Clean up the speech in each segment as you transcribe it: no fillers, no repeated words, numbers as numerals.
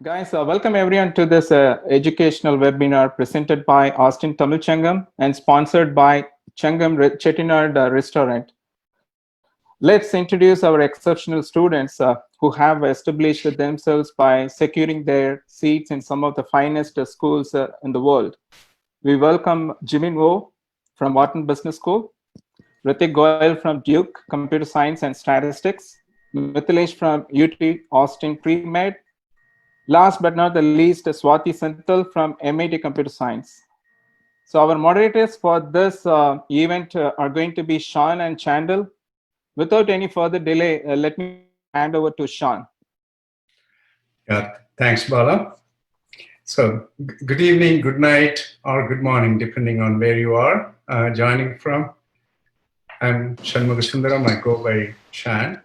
Guys, welcome everyone to this educational webinar presented by Austin Tamil Sangam and sponsored by Sangam Chettinad Restaurant. Let's introduce our exceptional students who have established themselves by securing their seats in some of the finest schools in the world. We welcome Jimin Wo from Wharton Business School, Ritik Goyal from Duke Computer Science and Statistics, Mithilesh from UT Austin Pre-Med, last but not the least, Swati Senthil from MIT Computer Science. So our moderators for this event are going to be Sean and Chandel. Without any further delay, let me hand over to Sean. Yeah, thanks, Bala. So good evening, good night, or good morning, depending on where you are joining from. I'm Shanmugasundaram. I go by Shan.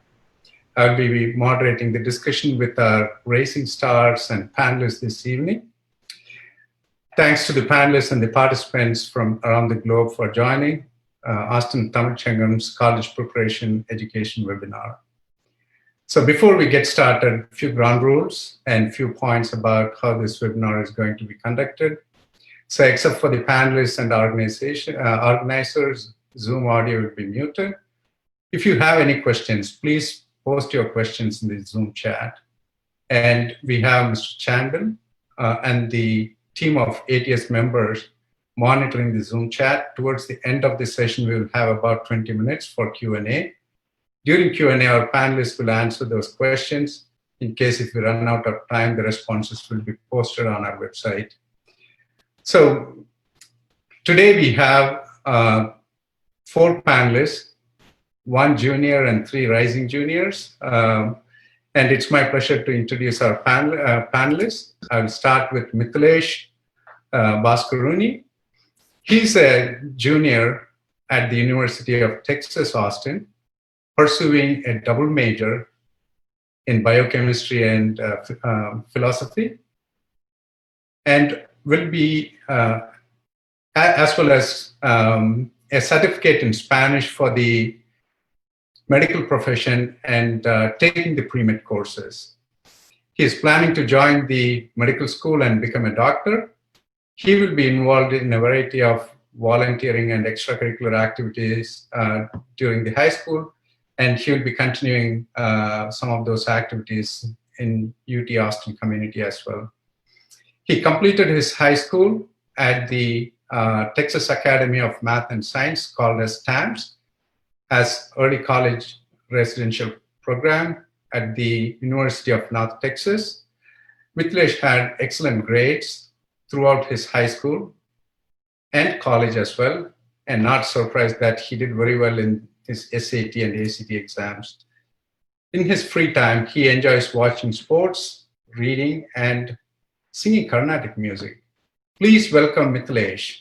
I'll be moderating the discussion with our Rising Stars and panelists this evening. Thanks to the panelists and the participants from around the globe for joining Austin Tamil Sangam's College Preparation Education Webinar. So before we get started, a few ground rules and a few points about how this webinar is going to be conducted. So except for the panelists and organizers, Zoom audio will be muted. If you have any questions, please post your questions in the Zoom chat. And we have Mr. Chandel and the team of ATS members monitoring the Zoom chat. Towards the end of the session, we will have about 20 minutes for Q&A. During Q&A, our panelists will answer those questions. In case if we run out of time, the responses will be posted on our website. So today we have 4 panelists, 1 junior and 3 rising juniors. And it's my pleasure to introduce our panelists. I'll start with Mithilesh Bhaskaruni. He's a junior at the University of Texas, Austin, pursuing a double major in biochemistry and philosophy, and will be, as well as a certificate in Spanish for the medical profession and taking the pre-med courses. He is planning to join the medical school and become a doctor. He will be involved in a variety of volunteering and extracurricular activities during the high school, and he will be continuing some of those activities in UT Austin community as well. He completed his high school at the Texas Academy of Math and Science, called as TAMS, as early college residential program at the University of North Texas. Mithilesh had excellent grades throughout his high school and college as well, and not surprised that he did very well in his SAT and ACT exams. In his free time, he enjoys watching sports, reading, and singing Carnatic music. Please welcome Mithilesh.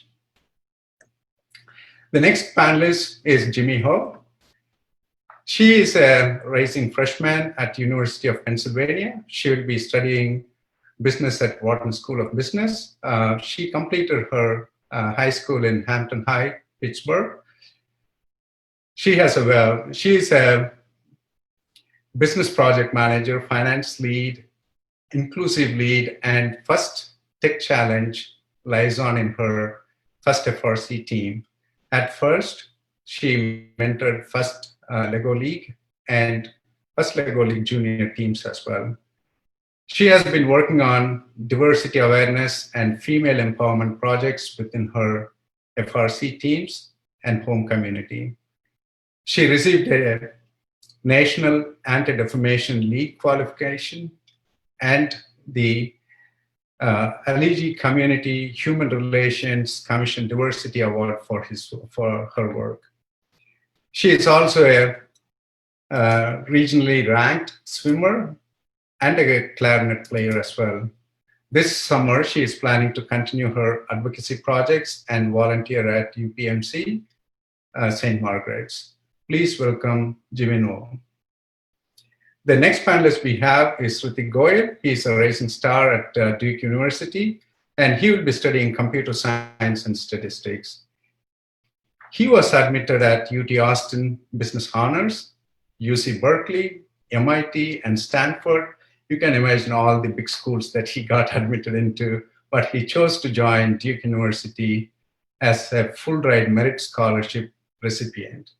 The next panelist is Jimmy Ho. She is a rising freshman at University of Pennsylvania. She will be studying business at Wharton School of Business. She completed her high school in Hampton High, Pittsburgh. She is a business project manager, finance lead, inclusive lead, and first tech challenge liaison in her first FRC team. At first, she mentored first Lego League and first Lego League junior teams as well. She has been working on diversity awareness and female empowerment projects within her FRC teams and home community. She received a National Anti-Defamation League qualification and the Aligi Community Human Relations Commission Diversity Award for her work. She is also a regionally ranked swimmer and a clarinet player as well. This summer, she is planning to continue her advocacy projects and volunteer at UPMC St. Margaret's. Please welcome Jimin Wo. The next panelist we have is Ritik Goyal. He is a rising star at Duke University, and he will be studying computer science and statistics. He was admitted at UT Austin Business Honors, UC Berkeley, MIT, and Stanford, you can imagine all the big schools that he got admitted into, but he chose to join Duke University as a full-ride merit scholarship recipient.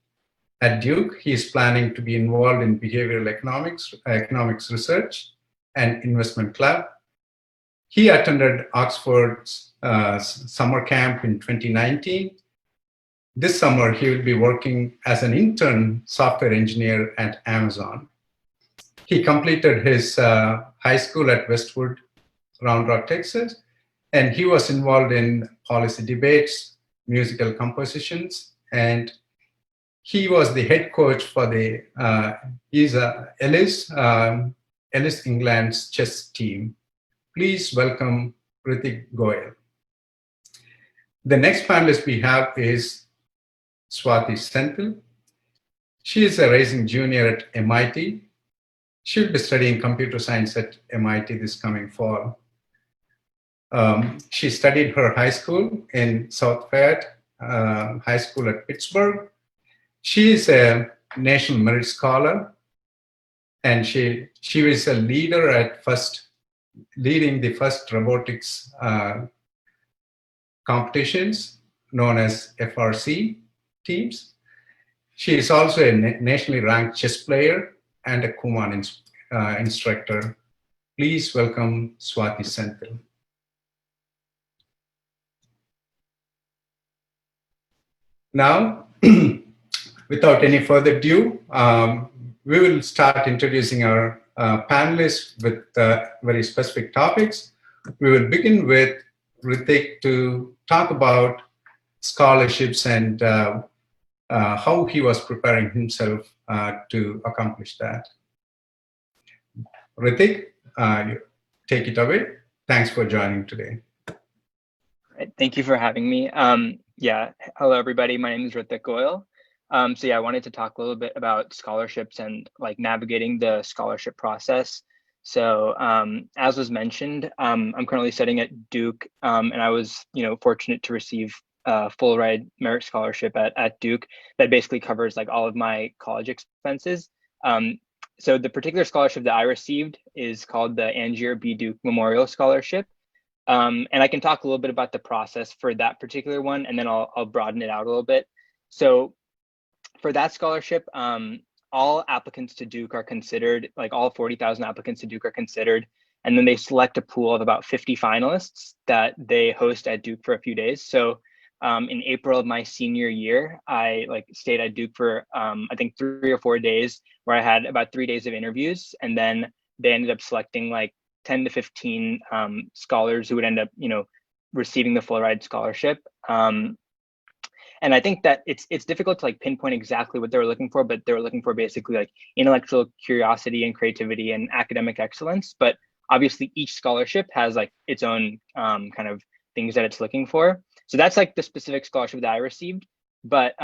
At Duke, he is planning to be involved in behavioral economics research and investment club. He attended Oxford's summer camp in 2019. This summer, he will be working as an intern software engineer at Amazon. He completed his high school at Westwood, Round Rock, Texas, and he was involved in policy debates, musical compositions, and he was the head coach for the Ellis England's chess team. Please welcome Ritik Goyal. The next panelist we have is Swati Senthil. She is a rising junior at MIT. She'll be studying computer science at MIT this coming fall. She studied her high school in South Fayette High School at Pittsburgh. She is a National Merit Scholar, and she was a leader at leading the first robotics competitions known as FRC teams. She is also a nationally ranked chess player and a Kumon instructor. Please welcome Swati Senthil. Now, without any further ado, we will start introducing our panelists with very specific topics. We will begin with Ritik to talk about scholarships and how he was preparing himself to accomplish that. Ritik, take it away. Thanks for joining today. Right. Thank you for having me. Yeah, hello everybody. My name is Ritik Goyal. So yeah, I wanted to talk a little bit about scholarships and like navigating the scholarship process. So as was mentioned, I'm currently studying at Duke, and I was fortunate to receive a full ride merit scholarship at Duke that basically covers like all of my college expenses. So the particular scholarship that I received is called the Angier Bedew Memorial Scholarship. And I can talk a little bit about the process for that particular one, and then I'll broaden it out a little bit. So for that scholarship, all applicants to Duke are considered, like all 40,000 applicants to Duke are considered, and then they select a pool of about 50 finalists that they host at Duke for a few days. So in April of my senior year, I stayed at Duke for I think 3 or 4 days, where I had about 3 days of interviews, and then they ended up selecting like 10 to 15 scholars who would end up, receiving the full ride scholarship. And I think that it's difficult to like pinpoint exactly what they were looking for, but they were looking for basically like intellectual curiosity and creativity and academic excellence. But obviously each scholarship has like its own kind of things that it's looking for. So that's like the specific scholarship that I received. But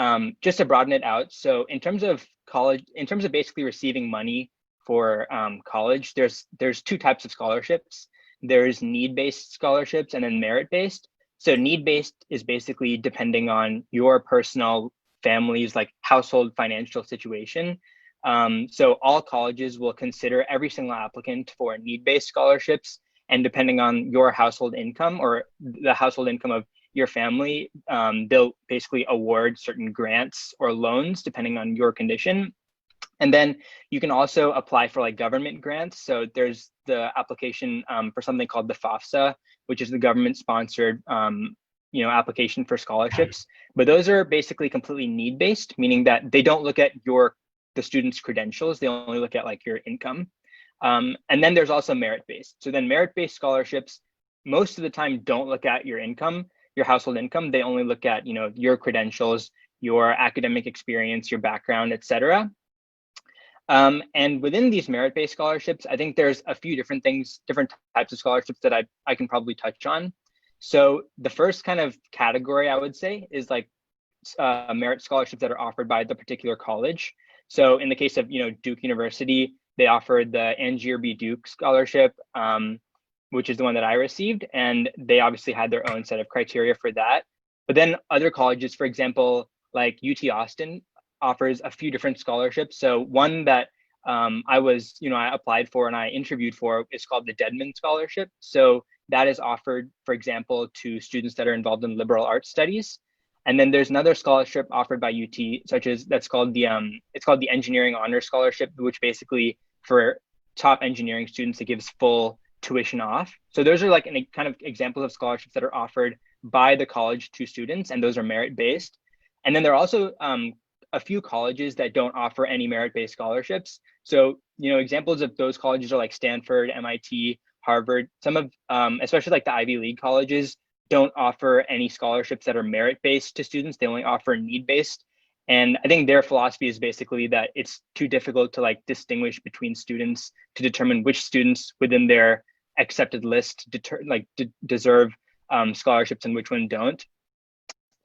just to broaden it out, so in terms of college, in terms of basically receiving money for college, there's 2 types of scholarships. There's need-based scholarships and then merit-based. So need-based is basically depending on your personal family's like household financial situation. So all colleges will consider every single applicant for need-based scholarships, and depending on your household income or the household income of your family, they'll basically award certain grants or loans depending on your condition. And then you can also apply for like government grants. So there's the application for something called the FAFSA, which is the government sponsored application for scholarships. But those are basically completely need-based, meaning that they don't look at the student's credentials, they only look at like your income. And then there's also merit-based. So then merit-based scholarships, most of the time don't look at your income, your household income. They only look at your credentials, your academic experience, your background, etc. And within these merit-based scholarships, I think there's a few different types of scholarships that I can probably touch on. So the first kind of category I would say is like merit scholarships that are offered by the particular college. So in the case of Duke University, they offered the Angier B. Duke Scholarship, which is the one that I received, and they obviously had their own set of criteria for that. But then other colleges, for example, like UT Austin, offers a few different scholarships. So one that I was, I applied for and I interviewed for is called the Dedmon Scholarship. So that is offered, for example, to students that are involved in liberal arts studies. And then there's another scholarship offered by UT, that's called it's called the Engineering Honors Scholarship, which basically for top engineering students, it gives full tuition off. So those are like kind of examples of scholarships that are offered by the college to students, and those are merit-based. And then there are also a few colleges that don't offer any merit-based scholarships. So, examples of those colleges are like Stanford, MIT, Harvard. Some of, especially like the Ivy League colleges, don't offer any scholarships that are merit-based to students. They only offer need-based. And I think their philosophy is basically that it's too difficult to like distinguish between students to determine which students within their accepted list deserve scholarships and which one don't.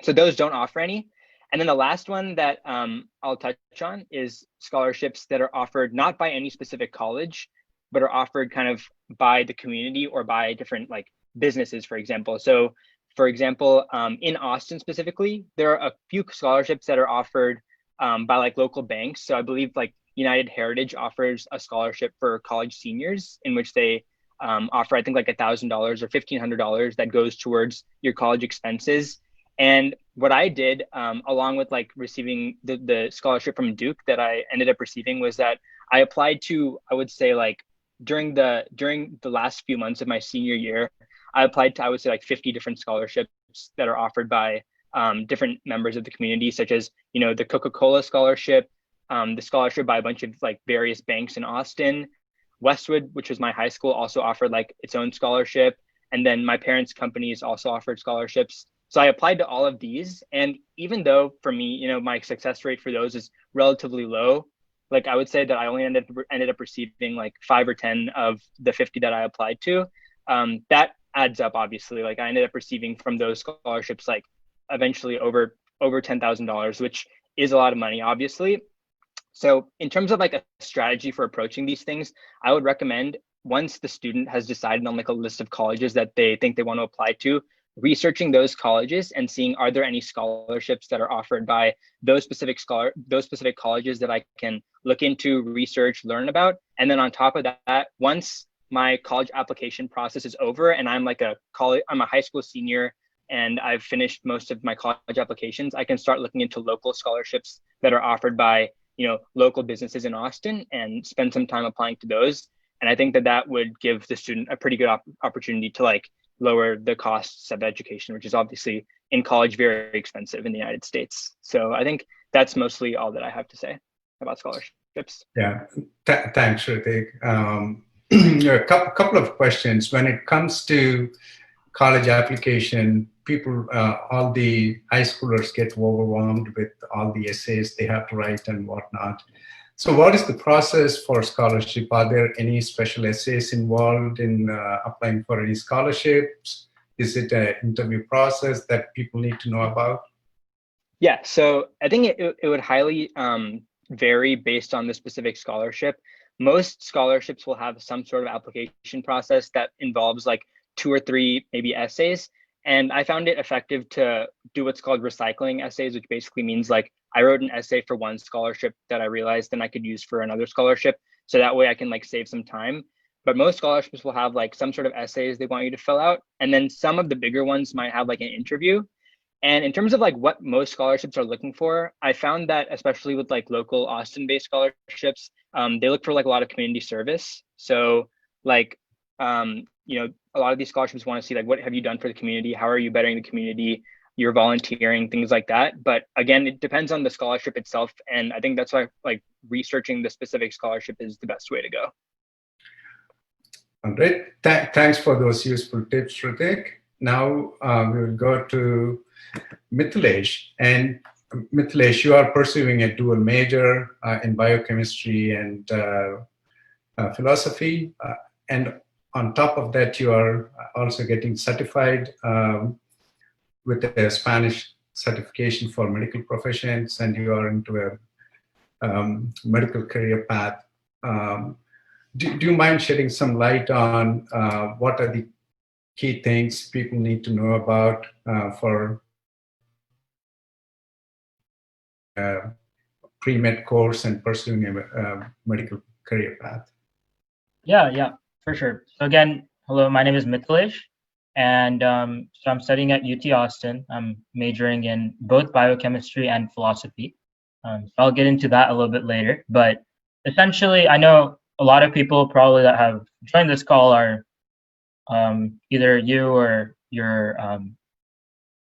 So those don't offer any. And then the last one that I'll touch on is scholarships that are offered not by any specific college, but are offered kind of by the community or by different like businesses, for example. So for example, in Austin specifically, there are a few scholarships that are offered by like local banks. So I believe like United Heritage offers a scholarship for college seniors in which they offer, I think like $1,000 or $1,500 that goes towards your college expenses. And what I did, along with like receiving the scholarship from Duke that I ended up receiving, was that I applied to, I would say like during the last few months of my senior year, I applied to, I would say like 50 different scholarships that are offered by different members of the community, such as, the Coca-Cola scholarship, the scholarship by a bunch of like various banks in Austin. Westwood, which was my high school, also offered like its own scholarship. And then my parents' companies also offered scholarships. So I applied to all of these. And even though for me, my success rate for those is relatively low, like I would say that I only ended up receiving like 5 or 10 of the 50 that I applied to. That adds up, obviously. Like I ended up receiving from those scholarships, like eventually over $10,000, which is a lot of money, obviously. So in terms of like a strategy for approaching these things, I would recommend, once the student has decided on like a list of colleges that they think they want to apply to, researching those colleges and seeing, are there any scholarships that are offered by those specific colleges that I can look into, research, learn about. And then on top of that, once my college application process is over and I'm a high school senior and I've finished most of my college applications, I can start looking into local scholarships that are offered by local businesses in Austin and spend some time applying to those. And I think that would give the student a pretty good opportunity to like lower the costs of education, which is obviously in college very expensive in the United States. So I think that's mostly all that I have to say about scholarships. Yeah, thanks, Ritik. A couple of questions. When it comes to college application, people, all the high schoolers get overwhelmed with all the essays they have to write and whatnot. So what is the process for scholarship? Are there any special essays involved in applying for any scholarships? Is it an interview process that people need to know about? Yeah, so I think it would highly vary based on the specific scholarship. Most scholarships will have some sort of application process that involves like 2 or 3 maybe essays. And I found it effective to do what's called recycling essays, which basically means like I wrote an essay for one scholarship that I realized then I could use for another scholarship. So that way I can like save some time. But most scholarships will have like some sort of essays they want you to fill out. And then some of the bigger ones might have like an interview. And in terms of like what most scholarships are looking for, I found that especially with like local Austin-based scholarships, they look for like a lot of community service. So like, a lot of these scholarships want to see like, what have you done for the community? How are you bettering the community? You're volunteering, things like that. But again, it depends on the scholarship itself. And I think that's why like researching the specific scholarship is the best way to go. All right. Thanks for those useful tips, Ritik. Now we will go to Mithilesh. And Mithilesh, you are pursuing a dual major in biochemistry and philosophy. And on top of that, you are also getting certified with a Spanish certification for medical professions, and you are into a medical career path. Do you mind shedding some light on what are the key things people need to know about for pre-med course and pursuing a medical career path? Yeah, for sure. So again, hello, my name is Mithilesh, and so I'm studying at UT Austin. I'm majoring in both biochemistry and philosophy. So I'll get into that a little bit later. But essentially, I know a lot of people probably that have joined this call are either you or your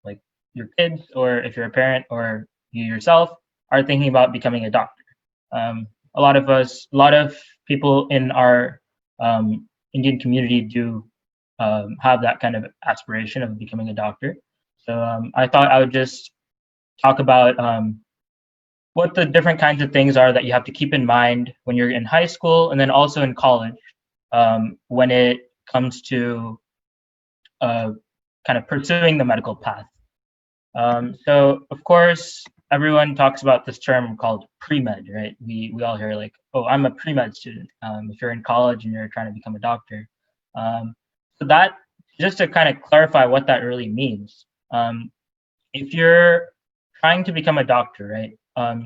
like your kids, or if you're a parent or you yourself are thinking about becoming a doctor. A lot of people in our Indian community do have that kind of aspiration of becoming a doctor. So I thought I would just talk about what the different kinds of things are that you have to keep in mind when you're in high school and then also in college when it comes to kind of pursuing the medical path. So of course, everyone talks about this term called pre-med, right? We all hear like, oh, I'm a pre-med student. If you're in college and you're trying to become a doctor. So that, just to kind of clarify what that really means. If you're trying to become a doctor, right?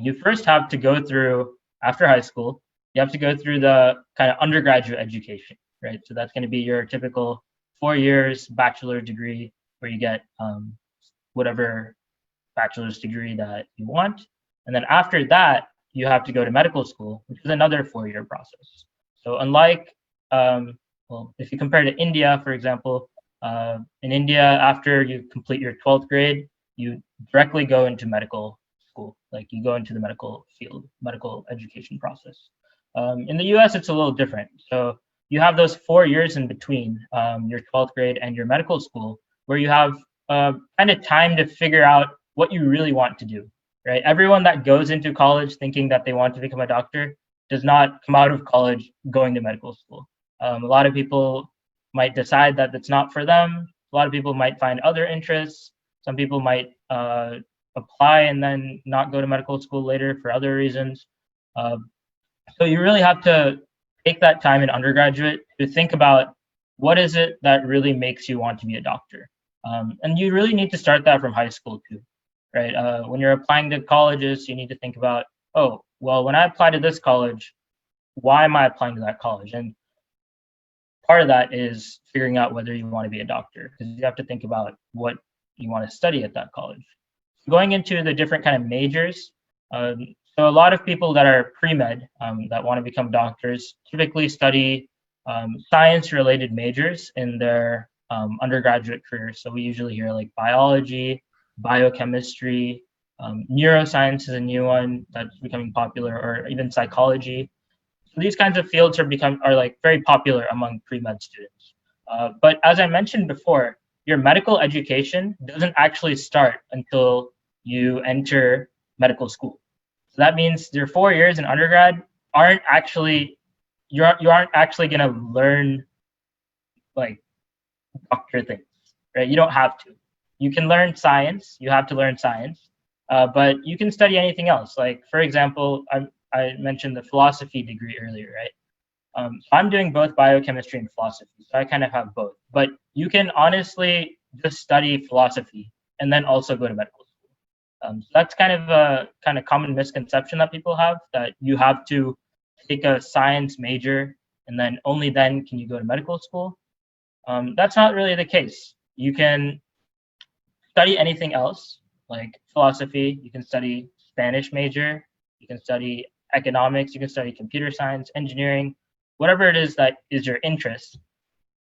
You first have to go through, after high school, you have to go through the kind of undergraduate education, right? So that's going to be your typical 4 years bachelor degree where you get whatever bachelor's degree that you want. And then after that, you have to go to medical school, which is another 4-year process. So unlike, well, if you compare to India, for example, in India, after you complete your 12th grade, you directly go into medical school, like you go into the medical field, medical education process. In the US, it's a little different. So you have those 4 years in between your 12th grade and your medical school, where you have kind of time to figure out what you really want to do, right? Everyone that goes into college thinking that they want to become a doctor does not come out of college going to medical school. A lot of people might decide that it's not for them. A lot of people might find other interests. Some people might apply and then not go to medical school later for other reasons. So you really have to take that time in undergraduate to think about what is it that really makes you want to be a doctor. And you really need to start that from high school too, right? When you're applying to colleges, you need to think about, oh, well, when I apply to this college, why am I applying to that college? And part of that is figuring out whether you want to be a doctor, because you have to think about what you want to study at that college. Going into the different kind of majors, so a lot of people that are pre-med that want to become doctors typically study science-related majors in their undergraduate career. So we usually hear like biology, biochemistry, neuroscience is a new one that's becoming popular, or even psychology. So these kinds of fields are like very popular among pre-med students. But as I mentioned before, your medical education doesn't actually start until you enter medical school. So that means your 4 years in undergrad aren't actually, you aren't actually going to learn like doctor things, right? You don't have to. You can learn science. You have to learn science, but you can study anything else. Like, for example, I mentioned the philosophy degree earlier, right? So I'm doing both biochemistry and philosophy, so I kind of have both. But you can honestly just study philosophy and then also go to medical school. So that's kind of a common misconception that people have, that you have to take a science major and then only then can you go to medical school. That's not really the case. You can study anything else, like philosophy. You can study Spanish major. You can study economics. You can study computer science, engineering, whatever it is that is your interest.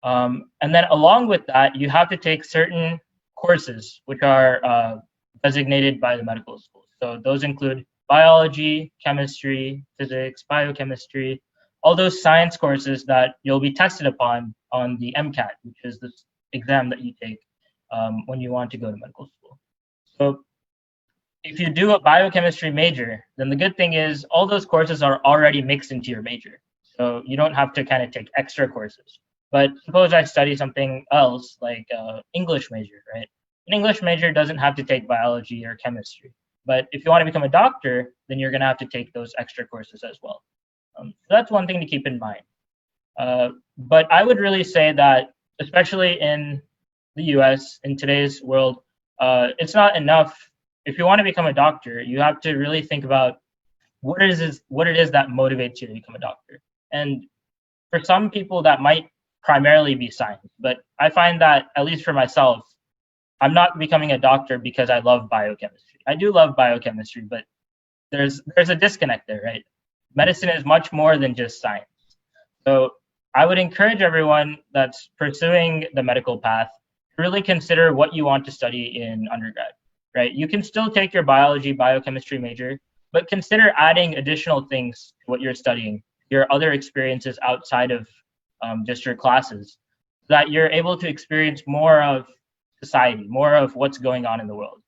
And then along with that, you have to take certain courses which are designated by the medical school. So those include biology, chemistry, physics, biochemistry, all those science courses that you'll be tested upon on the Mcat, which is this exam that you take when you want to go to medical school. So if you do a biochemistry major, then the good thing is all those courses are already mixed into your major. So you don't have to kind of take extra courses. But suppose I study something else, like English major, right? An English major doesn't have to take biology or chemistry. But if you want to become a doctor, then you're going to have to take those extra courses as well. So that's one thing to keep in mind. But I would really say that, especially in the US, in today's world, it's not enough. If you want to become a doctor, you have to really think about what it is that motivates you to become a doctor. And for some people that might primarily be science, but I find that, at least for myself, I'm not becoming a doctor because I love biochemistry. I do love biochemistry, but there's a disconnect there, right? Medicine is much more than just science. So I would encourage everyone that's pursuing the medical path to really consider what you want to study in undergrad, right? You can still take your biology, biochemistry major, but consider adding additional things to what you're studying, your other experiences outside of just your classes, so that you're able to experience more of society, more of what's going on in the world,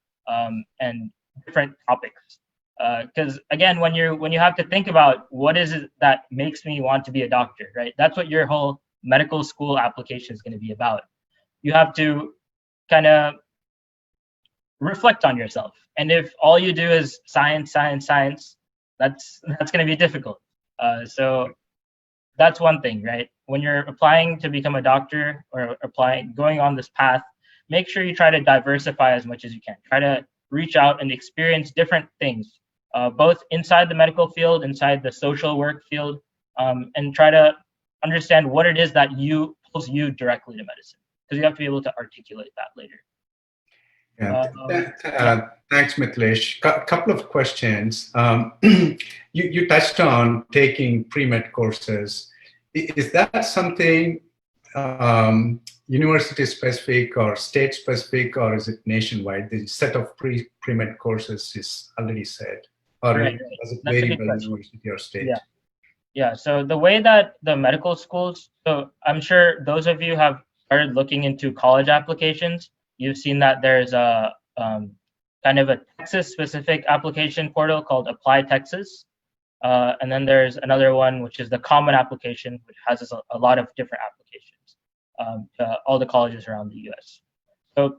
and different topics. Because again, when you have to think about what is it that makes me want to be a doctor, right? That's what your whole medical school application is going to be about. You have to kind of reflect on yourself. And if all you do is science, science, science, that's going to be difficult. So that's one thing, right? When you're applying to become a doctor or going on this path, make sure you try to diversify as much as you can. Try to reach out and experience different things, both inside the medical field, inside the social work field, and try to understand what it is that pulls you directly to medicine, because you have to be able to articulate that later. Yeah. Thanks, Mithilesh. Couple of questions. You touched on taking pre-med courses. Is that something university specific or state specific, or is it nationwide? The set of pre-med courses is already set, or Right. does it That's a vary good by question. university or state? Yeah. So the way that the medical schools, so I'm sure those of you have started looking into college applications, you've seen that there's a kind of a Texas-specific application portal called Apply Texas. And then there's another one, which is the Common Application, which has a lot of different applications to all the colleges around the US. So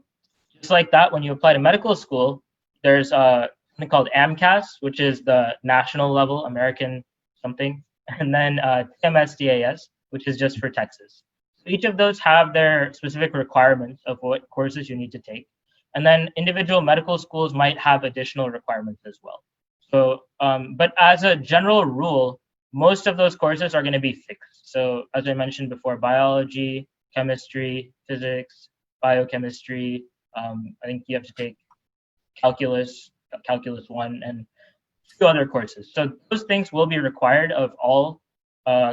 just like that, when you apply to medical school, there's something called AMCAS, which is the national level, American something, and then TMSDAS, which is just for Texas. So each of those have their specific requirements of what courses you need to take. And then individual medical schools might have additional requirements as well. So, but as a general rule, most of those courses are going to be fixed. So as I mentioned before, biology, chemistry, physics, biochemistry, I think you have to take calculus 1, and a few other courses. So those things will be required of all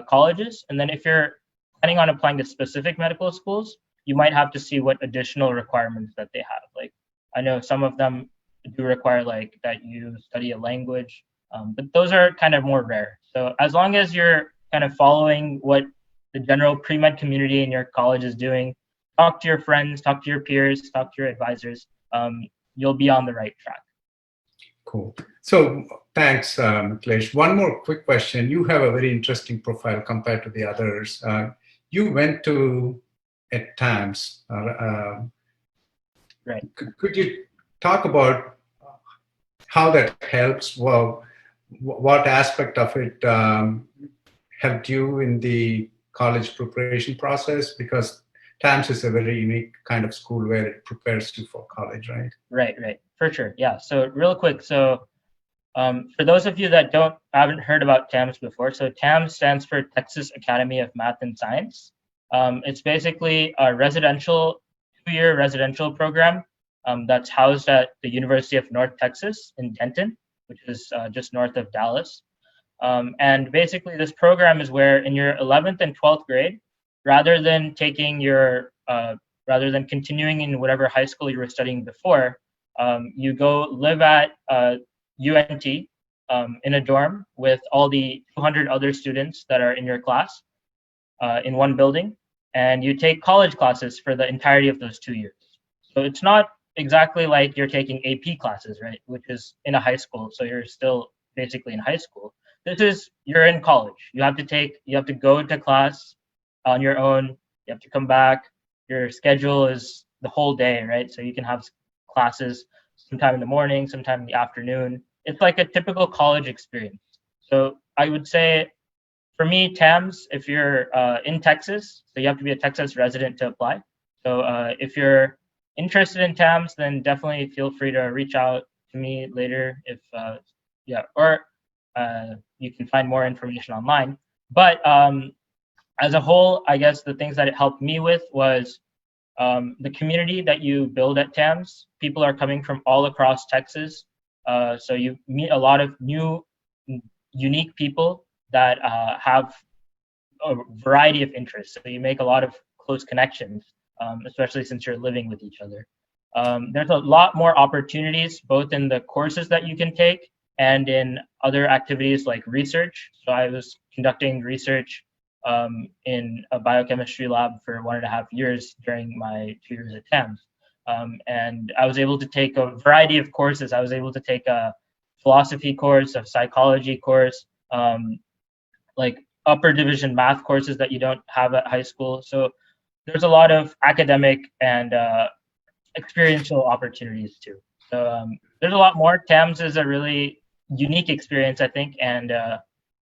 colleges. And then if you're planning on applying to specific medical schools, you might have to see what additional requirements that they have. Like, I know some of them do require like that you study a language, but those are kind of more rare. So as long as you're kind of following what the general pre-med community in your college is doing, talk to your friends, talk to your peers, talk to your advisors, you'll be on the right track. Cool. So thanks, Mithilesh. One more quick question. You have a very interesting profile compared to the others. You went to at TAMS. Right. Could you talk about how that helps? Well, what aspect of it helped you in the college preparation process? Because TAMS is a very unique kind of school where it prepares you for college, right? Right. For sure. Yeah. So real quick. So for those of you that haven't heard about TAMS before, so TAMS stands for Texas Academy of Math and Science. It's basically a two-year residential program that's housed at the University of North Texas in Denton, which is just north of Dallas. And basically this program is where in your 11th and 12th grade, rather than continuing in whatever high school you were studying before, you go live at UNT in a dorm with all the 200 other students that are in your class in one building, and you take college classes for the entirety of those 2 years. So it's not exactly like you're taking AP classes, right, which is in a high school, so you're still basically in high school. This is, you're in college. You have to go to class on your own. You have to come back. Your schedule is the whole day, right? So you can have classes sometime in the morning, sometime in the afternoon. It's like a typical college experience. So I would say, for me, TAMS, if you're in Texas, so you have to be a Texas resident to apply. So if you're interested in TAMS, then definitely feel free to reach out to me later. Or you can find more information online. But as a whole, I guess the things that it helped me with was the community that you build at TAMS. People are coming from all across Texas. So you meet a lot of new, unique people that have a variety of interests. So you make a lot of close connections, especially since you're living with each other. There's a lot more opportunities, both in the courses that you can take and in other activities like research. So I was conducting research in a biochemistry lab for 1.5 years during my 2 years at TAMS. And I was able to take a variety of courses. I was able to take a philosophy course, a psychology course, like upper division math courses that you don't have at high school. So there's a lot of academic and experiential opportunities too. So there's a lot more. TAMS is a really unique experience, I think, and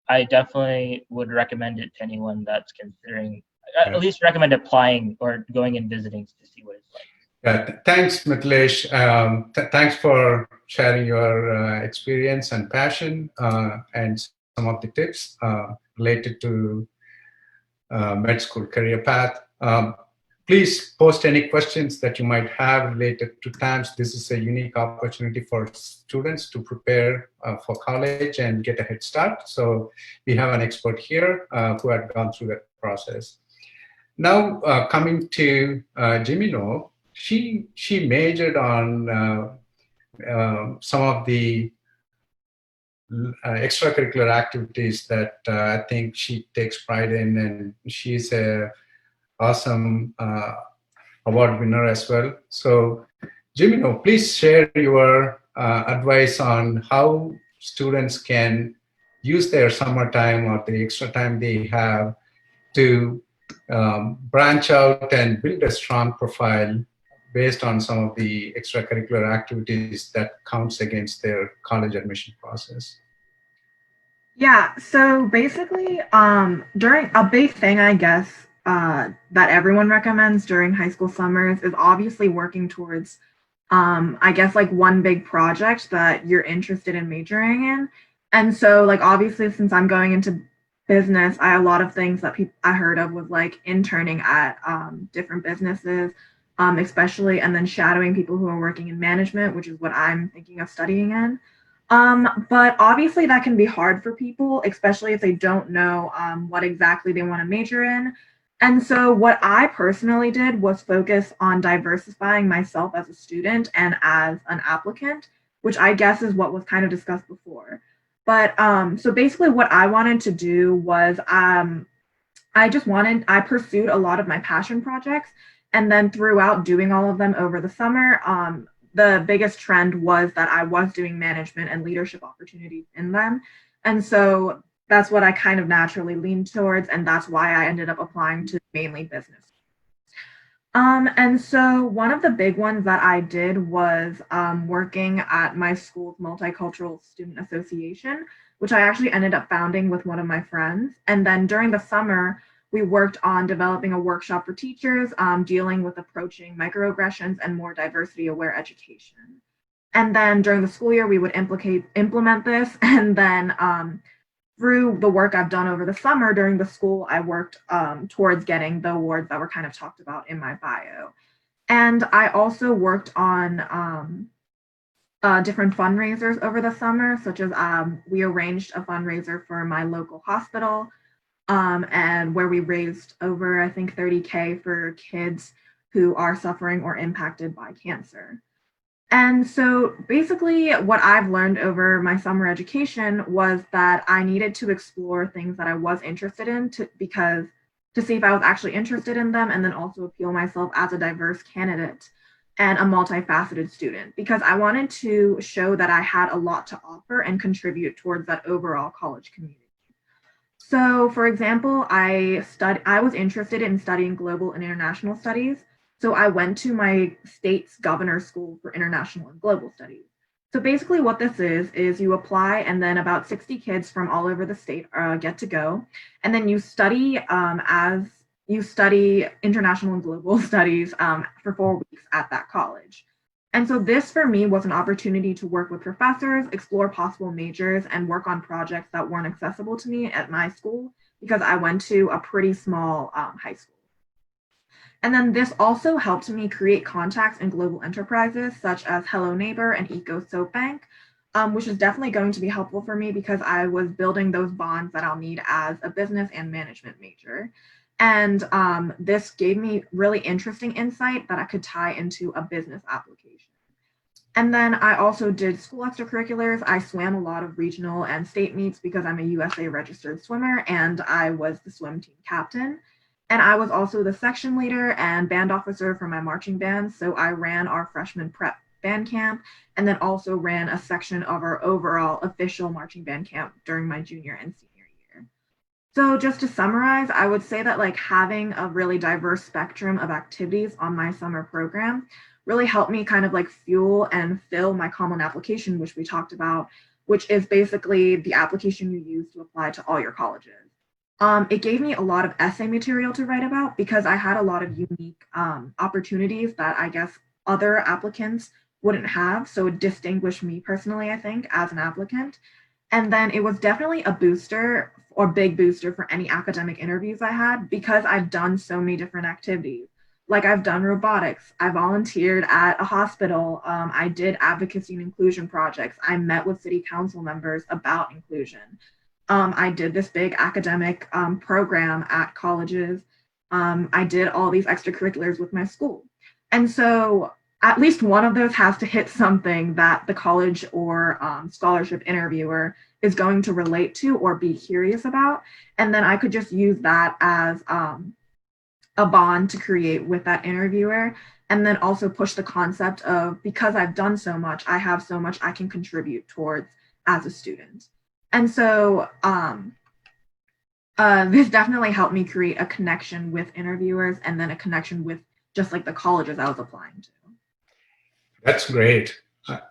I definitely would recommend it to anyone that's considering, at least recommend applying or going and visiting to see what it's like. Yeah, thanks, Mithilesh. Thanks for sharing your experience and passion and some of the tips related to med school career path. Please post any questions that you might have related to TAMS. This is a unique opportunity for students to prepare for college and get a head start. So we have an expert here who had gone through that process. Now coming to Jimino, she majored on some of the extracurricular activities that I think she takes pride in, and she's a awesome award winner as well. So Jimino, please share your advice on how students can use their summertime or the extra time they have to branch out and build a strong profile based on some of the extracurricular activities that counts against their college admission process. Yeah, so basically, during a big thing, I guess, that everyone recommends during high school summers is obviously working towards, I guess, like one big project that you're interested in majoring in. And so, like, obviously, since I'm going into business, a lot of things that I heard of was like interning at different businesses, especially, and then shadowing people who are working in management, which is what I'm thinking of studying in. But obviously that can be hard for people, especially if they don't know what exactly they want to major in. And so what I personally did was focus on diversifying myself as a student and as an applicant, which I guess is what was kind of discussed before. But so basically what I wanted to do was I pursued a lot of my passion projects, and then throughout doing all of them over the summer, the biggest trend was that I was doing management and leadership opportunities in them. And so that's what I kind of naturally leaned towards, and that's why I ended up applying to mainly business. And so one of the big ones that I did was working at my school's Multicultural Student Association, which I actually ended up founding with one of my friends. And then during the summer, we worked on developing a workshop for teachers, dealing with approaching microaggressions and more diversity-aware education. And then during the school year, we would implement this. And then through the work I've done over the summer during the school, I worked towards getting the awards that were kind of talked about in my bio. And I also worked on different fundraisers over the summer, such as we arranged a fundraiser for my local hospital, and where we raised over, I think, $30K for kids who are suffering or impacted by cancer. And so basically what I've learned over my summer education was that I needed to explore things that I was interested in to see if I was actually interested in them, and then also appeal myself as a diverse candidate and a multifaceted student, because I wanted to show that I had a lot to offer and contribute towards that overall college community. So for example, I was interested in studying global and international studies. So I went to my state's governor's school for international and global studies. So basically what this is you apply, and then about 60 kids from all over the state get to go. And then you study international and global studies for 4 weeks at that college. And so this for me was an opportunity to work with professors, explore possible majors, and work on projects that weren't accessible to me at my school because I went to a pretty small high school. And then this also helped me create contacts in global enterprises such as Hello Neighbor and Eco Soap Bank, which is definitely going to be helpful for me because I was building those bonds that I'll need as a business and management major. And this gave me really interesting insight that I could tie into a business application. And then I also did school extracurriculars. I swam a lot of regional and state meets because I'm a USA registered swimmer, and I was the swim team captain. And I was also the section leader and band officer for my marching band. So I ran our freshman prep band camp and then also ran a section of our overall official marching band camp during my junior and senior year. So just to summarize, I would say that like having a really diverse spectrum of activities on my summer program really helped me kind of like fuel and fill my common application, which we talked about, which is basically the application you use to apply to all your colleges. It gave me a lot of essay material to write about because I had a lot of unique opportunities that I guess other applicants wouldn't have. So it distinguished me personally, I think, as an applicant. And then it was definitely a booster or big booster for any academic interviews I had because I've done so many different activities. Like I've done robotics, I volunteered at a hospital, I did advocacy and inclusion projects, I met with city council members about inclusion. I did this big academic program at colleges. I did all these extracurriculars with my school. And so at least one of those has to hit something that the college or scholarship interviewer is going to relate to or be curious about. And then I could just use that as a bond to create with that interviewer. And then also push the concept of, because I've done so much, I have so much I can contribute towards as a student. And so this definitely helped me create a connection with interviewers and then a connection with just like the colleges I was applying to. That's great.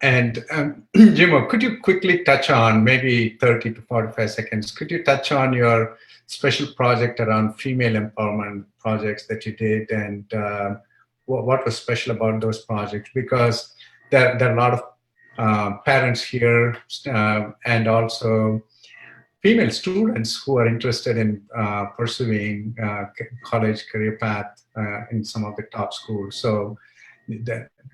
And Jimo, could you quickly touch on, maybe 30 to 45 seconds, could you touch on your special project around female empowerment projects that you did, and what was special about those projects? Because there are a lot of parents here and also female students who are interested in pursuing college career path in some of the top schools. So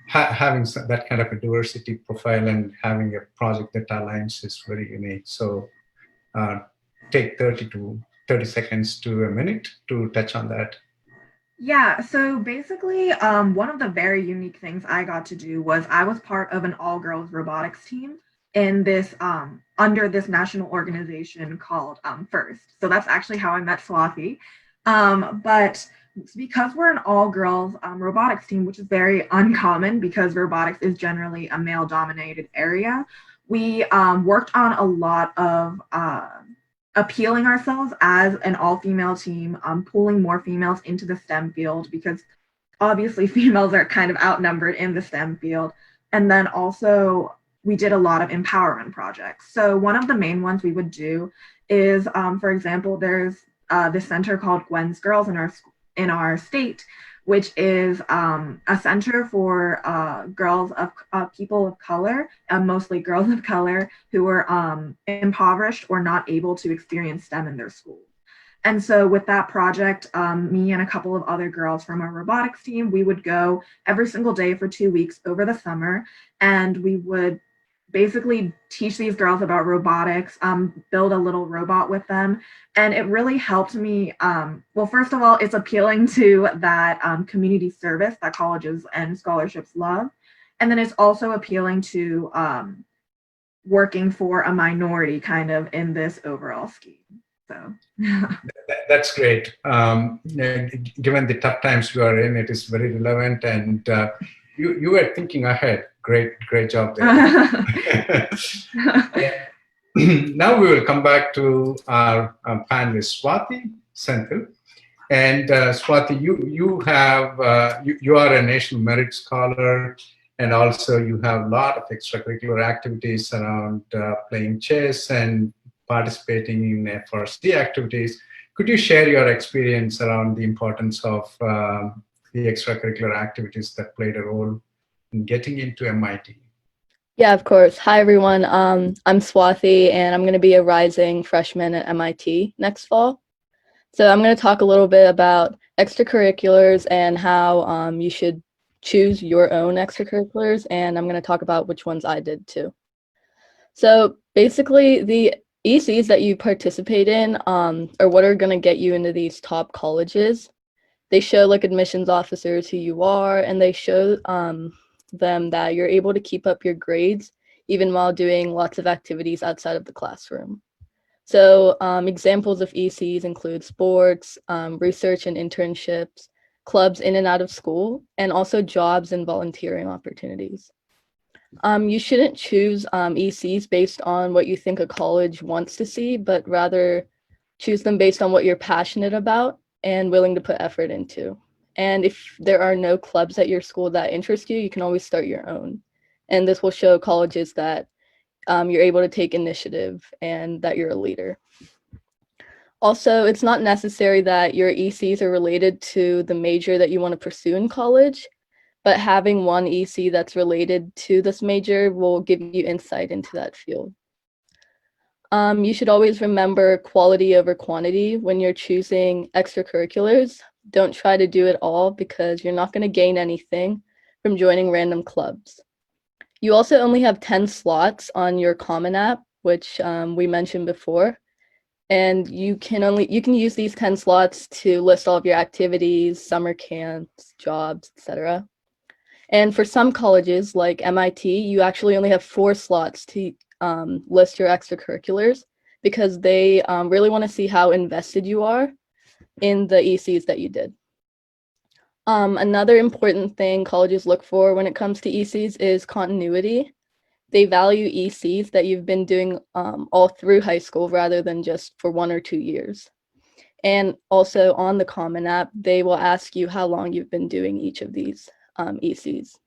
having that kind of a diversity profile and having a project that aligns is very unique. So take 30 seconds to a minute to touch on that. Yeah, so basically, one of the very unique things I got to do was I was part of an all-girls robotics team in this under this national organization called FIRST. So that's actually how I met Swati. But because we're an all-girls robotics team, which is very uncommon because robotics is generally a male-dominated area, we worked on a lot of appealing ourselves as an all-female team, pulling more females into the STEM field because obviously females are kind of outnumbered in the STEM field. And then also we did a lot of empowerment projects. So one of the main ones we would do is, for example, there's this center called Gwen's Girls in our state, which is a center for girls of people of color, mostly girls of color who are impoverished or not able to experience STEM in their schools. And so with that project, me and a couple of other girls from our robotics team, we would go every single day for 2 weeks over the summer, and we would basically teach these girls about robotics, build a little robot with them. And it really helped me, well, first of all, it's appealing to that community service that colleges and scholarships love. And then it's also appealing to working for a minority kind of in this overall scheme. So that's great. Given the tough times we are in, it is very relevant, and you were thinking ahead. Great job there. Now we will come back to our panelist, Swati Senthil. And Swati, you are a National Merit Scholar, and also you have a lot of extracurricular activities around playing chess and participating in FRC activities. Could you share your experience around the importance of the extracurricular activities that played a role in getting into MIT? Yeah, of course. Hi, everyone. I'm Swati, and I'm going to be a rising freshman at MIT next fall. So I'm going to talk a little bit about extracurriculars and how you should choose your own extracurriculars, and I'm going to talk about which ones I did too. So basically, the ECs that you participate in are what are going to get you into these top colleges. They show like admissions officers who you are, and they show them that you're able to keep up your grades even while doing lots of activities outside of the classroom. So examples of ECs include sports, research and internships, clubs in and out of school, and also jobs and volunteering opportunities. You shouldn't choose ECs based on what you think a college wants to see, but rather choose them based on what you're passionate about and willing to put effort into. And if there are no clubs at your school that interest you, you can always start your own. And this will show colleges that you're able to take initiative and that you're a leader. Also, it's not necessary that your ECs are related to the major that you want to pursue in college, but having one EC that's related to this major will give you insight into that field. You should always remember quality over quantity when you're choosing extracurriculars. Don't try to do it all because you're not going to gain anything from joining random clubs. You also only have 10 slots on your Common App, which we mentioned before. And you can use these 10 slots to list all of your activities, summer camps, jobs, etc. And for some colleges like MIT, you actually only have 4 slots to list your extracurriculars because they really want to see how invested you are in the ECs that you did. Another important thing colleges look for when it comes to ECs is continuity. They value ECs that you've been doing all through high school rather than just for 1 or 2 years. And also on the Common App, they will ask you how long you've been doing each of these ECs.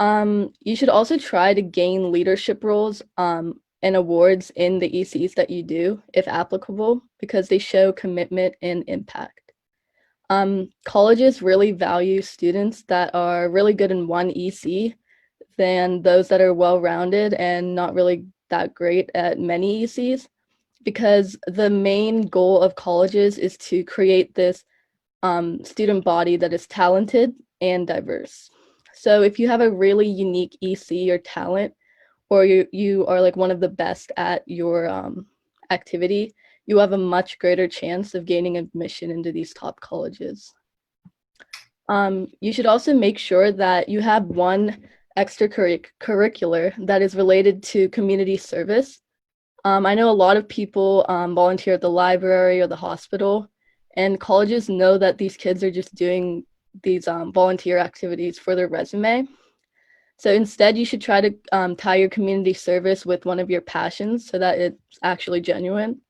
You should also try to gain leadership roles and awards in the ECs that you do, if applicable, because they show commitment and impact. Colleges really value students that are really good in one EC than those that are well-rounded and not really that great at many ECs, because the main goal of colleges is to create this student body that is talented and diverse. So if you have a really unique EC or talent, or you are like one of the best at your activity, you have a much greater chance of gaining admission into these top colleges. You should also make sure that you have one extracurricular that is related to community service. I know a lot of people volunteer at the library or the hospital, and colleges know that these kids are just doing these volunteer activities for their resume. So instead, you should try to tie your community service with one of your passions so that it's actually genuine.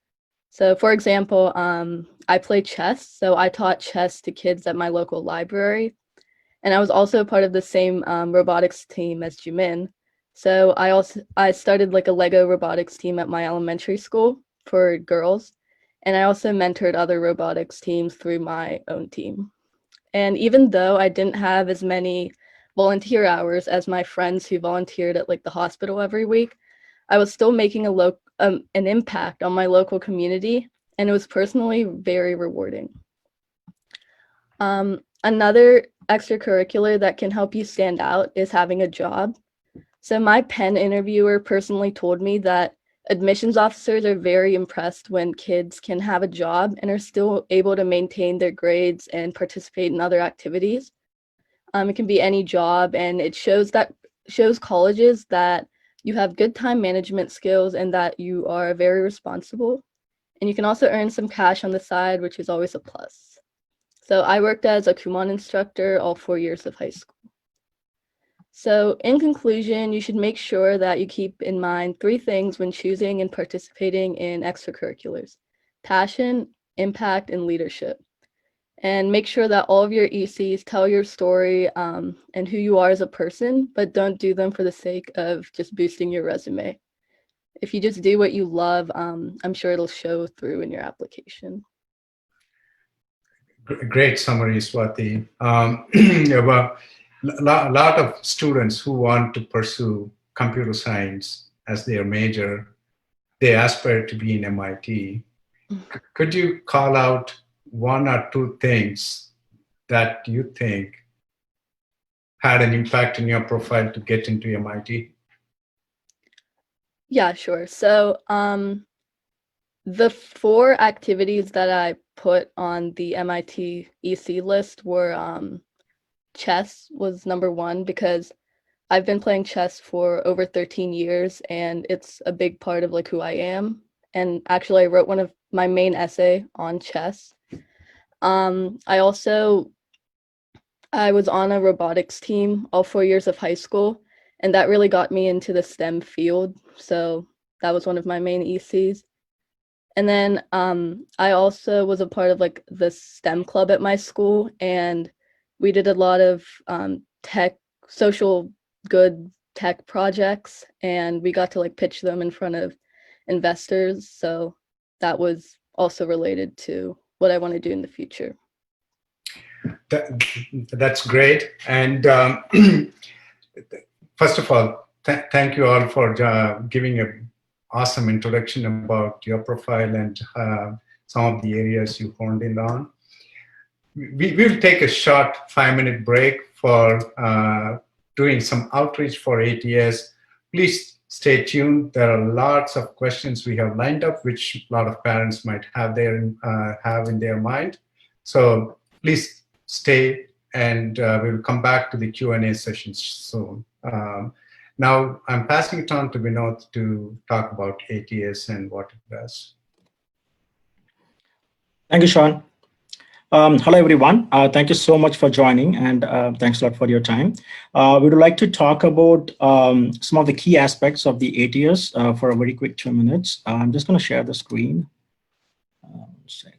So for example, I play chess, so I taught chess to kids at my local library. And I was also part of the same robotics team as Jimin. So I started like a Lego robotics team at my elementary school for girls. And I also mentored other robotics teams through my own team. And even though I didn't have as many volunteer hours as my friends who volunteered at like the hospital every week, I was still making an impact on my local community, and it was personally very rewarding. Another extracurricular that can help you stand out is having a job. So my Penn interviewer personally told me that admissions officers are very impressed when kids can have a job and are still able to maintain their grades and participate in other activities. It can be any job, and it shows colleges that you have good time management skills and that you are very responsible. And you can also earn some cash on the side, which is always a plus. So I worked as a Kumon instructor all 4 years of high school. So in conclusion, you should make sure that you keep in mind 3 things when choosing and participating in extracurriculars: passion, impact, and leadership. And make sure that all of your ECs tell your story and who you are as a person, but don't do them for the sake of just boosting your resume. If you just do what you love, I'm sure it'll show through in your application. Great summary, Swati. lot of students who want to pursue computer science as their major, they aspire to be in MIT. Could you call out one or two things that you think had an impact in your profile to get into MIT? Yeah, sure. So the 4 activities that I put on the MIT EC list were chess was number 1, because I've been playing chess for over 13 years and it's a big part of like who I am. And actually I wrote one of my main essay on chess. I was on a robotics team all 4 years of high school, and that really got me into the STEM field. So that was one of my main ECs. And then I also was a part of like the STEM club at my school, and we did a lot of social good tech projects, and we got to like pitch them in front of investors. So that was also related to what I want to do in the future. That's great. And first of all, thank you all for giving an awesome introduction about your profile and some of the areas you honed in on. We will take a short 5-minute break for doing some outreach for ATS. Please stay tuned. There are lots of questions we have lined up, which a lot of parents might have in their mind. So please stay, and we'll come back to the Q&A sessions soon. Now I'm passing it on to Vinod to talk about ATS and what it does. Thank you, Sean. Hello, everyone. Thank you so much for joining, and thanks a lot for your time. We would like to talk about some of the key aspects of the ATS for a very quick 2 minutes. I'm just going to share the screen. One sec.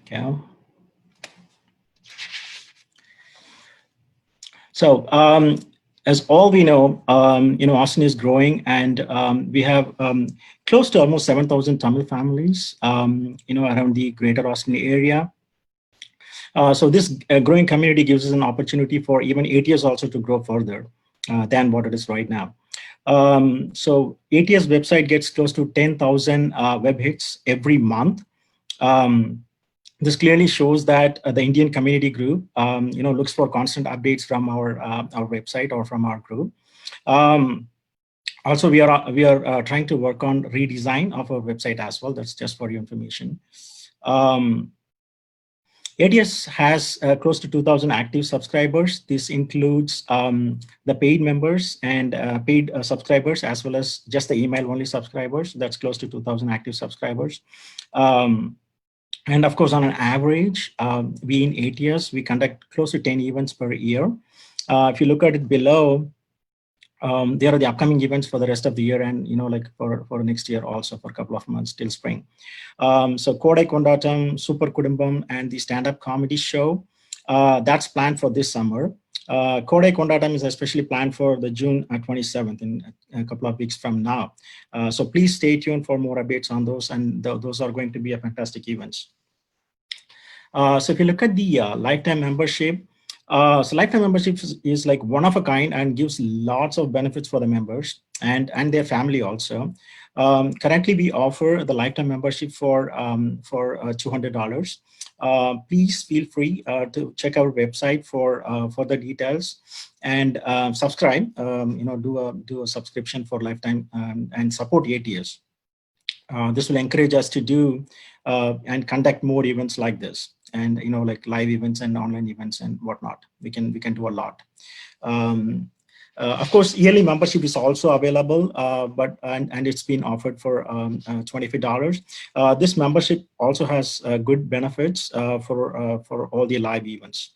Okay. So as all we know, Austin is growing, and we have close to almost 7,000 Tamil families, around the greater Austin area. So this growing community gives us an opportunity for even ATS also to grow further than what it is right now. So ATS website gets close to 10,000 web hits every month. This clearly shows that the Indian community group, looks for constant updates from our website or from our group. Also, we are trying to work on redesign of our website as well. That's just for your information. ATS has close to 2,000 active subscribers. This includes the paid members and paid subscribers, as well as just the email-only subscribers. That's close to 2,000 active subscribers. And of course, on an average, we in ATS, we conduct close to 10 events per year. If you look at it below, there are the upcoming events for the rest of the year, and for next year also for a couple of months till spring. So Kodai Kondatam, Super Kudumbam, and the stand-up comedy show, that's planned for this summer. Kodai Kondatam is especially planned for the June 27th, in a couple of weeks from now. So please stay tuned for more updates on those, and those are going to be a fantastic events. So if you look at the lifetime membership, so lifetime membership is like one of a kind and gives lots of benefits for the members and their family also. Currently, we offer the lifetime membership for $200. Please feel free to check our website for the details and subscribe. Do a subscription for lifetime and support ATS. This will encourage us to do and conduct more events like this, and like live events and online events and whatnot. We can do a lot. Of course, yearly membership is also available, and it's been offered for $25. This membership also has good benefits for all the live events.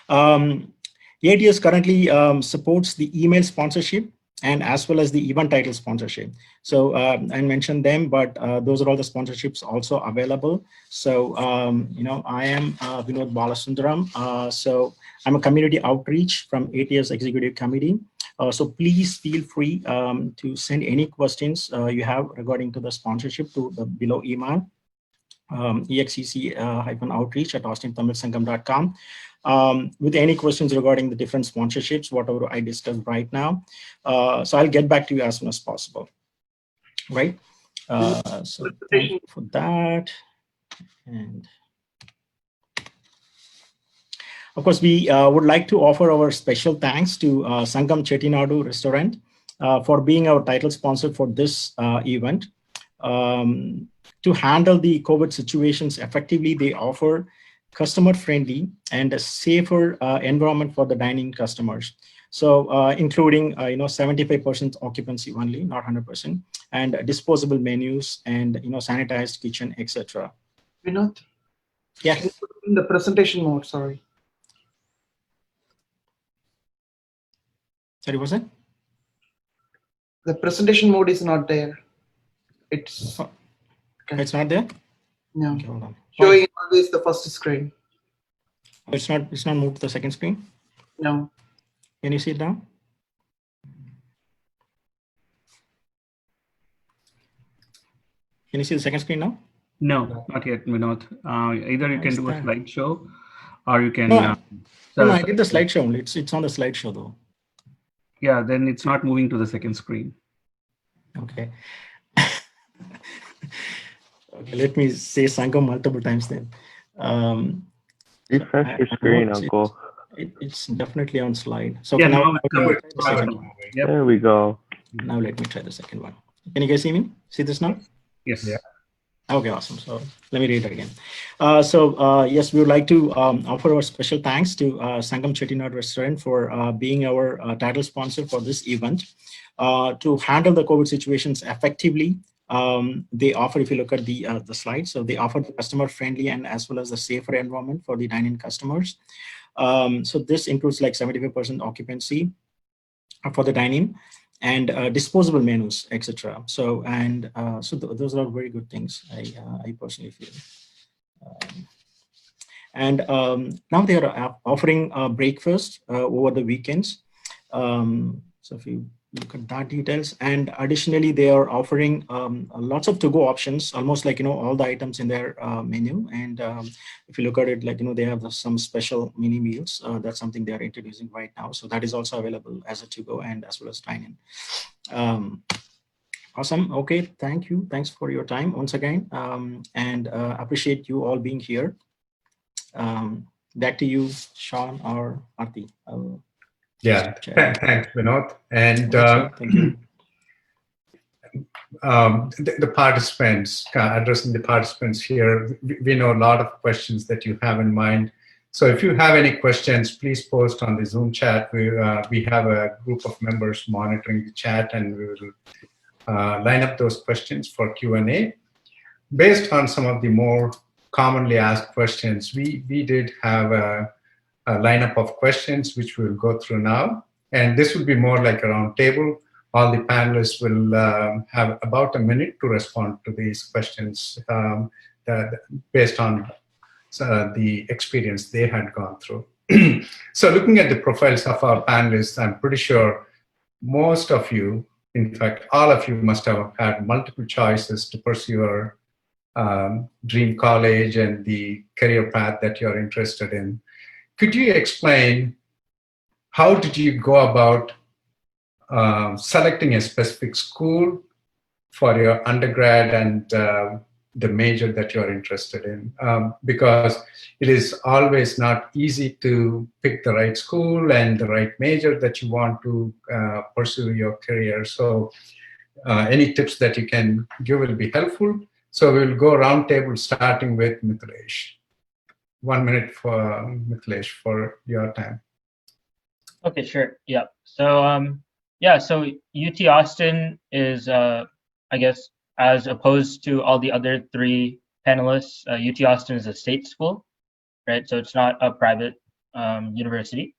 ATS currently supports the email sponsorship and as well as the event title sponsorship. So I mentioned them, but those are all the sponsorships also available. So, I am Vinod Balasundaram. So I'm a community outreach from ATS Executive Committee. So please feel free to send any questions you have regarding to the sponsorship to the below email. exec-outreach@austintamilsangam.com. With any questions regarding the different sponsorships, whatever I discussed right now. So I'll get back to you as soon as possible, right? So thank you for that. And of course, we would like to offer our special thanks to Sangam Chettinadu Restaurant for being our title sponsor for this event. To handle the COVID situations effectively, they offer customer-friendly and a safer environment for the dining customers. So including 75% occupancy only, not 100%, and disposable menus and sanitized kitchen, etc. Vinod? Yeah. In the presentation mode, sorry. Sorry, what's that? The presentation mode is not there. It's It's not there? no. Okay, hold on. Showing always the first screen. It's not moved to the second screen? No. Can you see it now? Can you see the second screen now? No, not yet, Vinod. Either you can do a slideshow or you can. No, I did the slideshow only. It's on the slideshow though. Yeah, then it's not moving to the second screen. Okay. Okay, let me say Sangam multiple times then. Refresh your screen, Uncle. It's definitely on slide. So Yeah, now, now it's Yep. There we go. Now let me try the second one. Can you guys see me? See this now? Yes. Yeah. Okay, awesome. So let me read it again. Yes, we would like to offer our special thanks to Sangam Chettinad Restaurant for being our title sponsor for this event. To handle the COVID situations effectively, they offer, if you look at the slide, so they offer the customer-friendly and as well as the safer environment for the dine-in customers. So this includes like 75% occupancy for the dine-in and disposable menus, etc. So those are very good things. I personally feel. Now they are offering breakfast over the weekends. So if you look at that details, and additionally they are offering lots of to-go options, almost like all the items in their menu. And if you look at it, like they have some special mini meals. That's something they are introducing right now. So that is also available as a to-go and as well as dine-in. Awesome. Okay, thank you. Thanks for your time once again, and appreciate you all being here. Back to you, Sean or Arti. Yeah, thanks, Vinod. And thank you. The participants, addressing the participants here, we know a lot of questions that you have in mind. So if you have any questions, please post on the Zoom chat. We have a group of members monitoring the chat, and we will line up those questions for Q&A. Based on some of the more commonly asked questions, we did have a lineup of questions which we'll go through now. And this will be more like a round table. All the panelists will have about a minute to respond to these questions based on the experience they had gone through. So looking at the profiles of our panelists, I'm pretty sure most of you, in fact, all of you must have had multiple choices to pursue your dream college and the career path that you're interested in. Could you explain how did you go about selecting a specific school for your undergrad and the major that you're interested in? Because it is always not easy to pick the right school and the right major that you want to pursue your career. So any tips that you can give will be helpful. So we'll go round table starting with Mithilesh. 1 minute for Mithilesh for your time. Okay, sure. Yeah. So yeah, so UT Austin is I guess as opposed to all the other three panelists, UT Austin is a state school, right? So it's not a private university.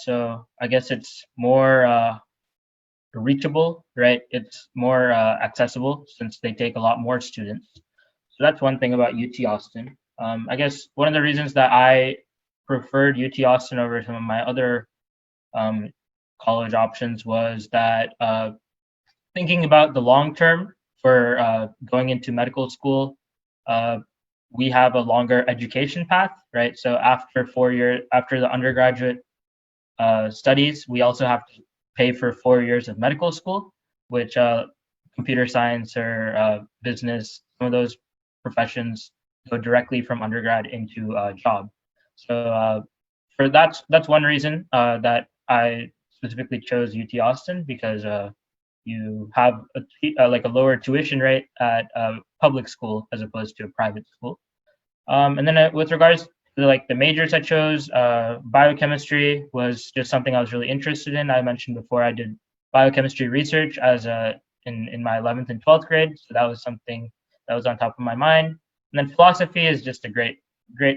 So I guess it's more reachable, right? It's more accessible since they take a lot more students. So that's one thing about UT Austin. I guess one of the reasons that I preferred UT Austin over some of my other college options was that thinking about the long term for going into medical school, we have a longer education path, right? So after after the undergraduate studies, we also have to pay for 4 years of medical school, which computer science or business, some of those professions go directly from undergrad into a job. So for that's one reason that I specifically chose UT Austin, because you have like a lower tuition rate at a public school as opposed to a private school. And then with regards to like the majors I chose, biochemistry was just something I was really interested in. I mentioned before I did biochemistry research as in my 11th and 12th grade, so that was something that was on top of my mind. And then philosophy is just a great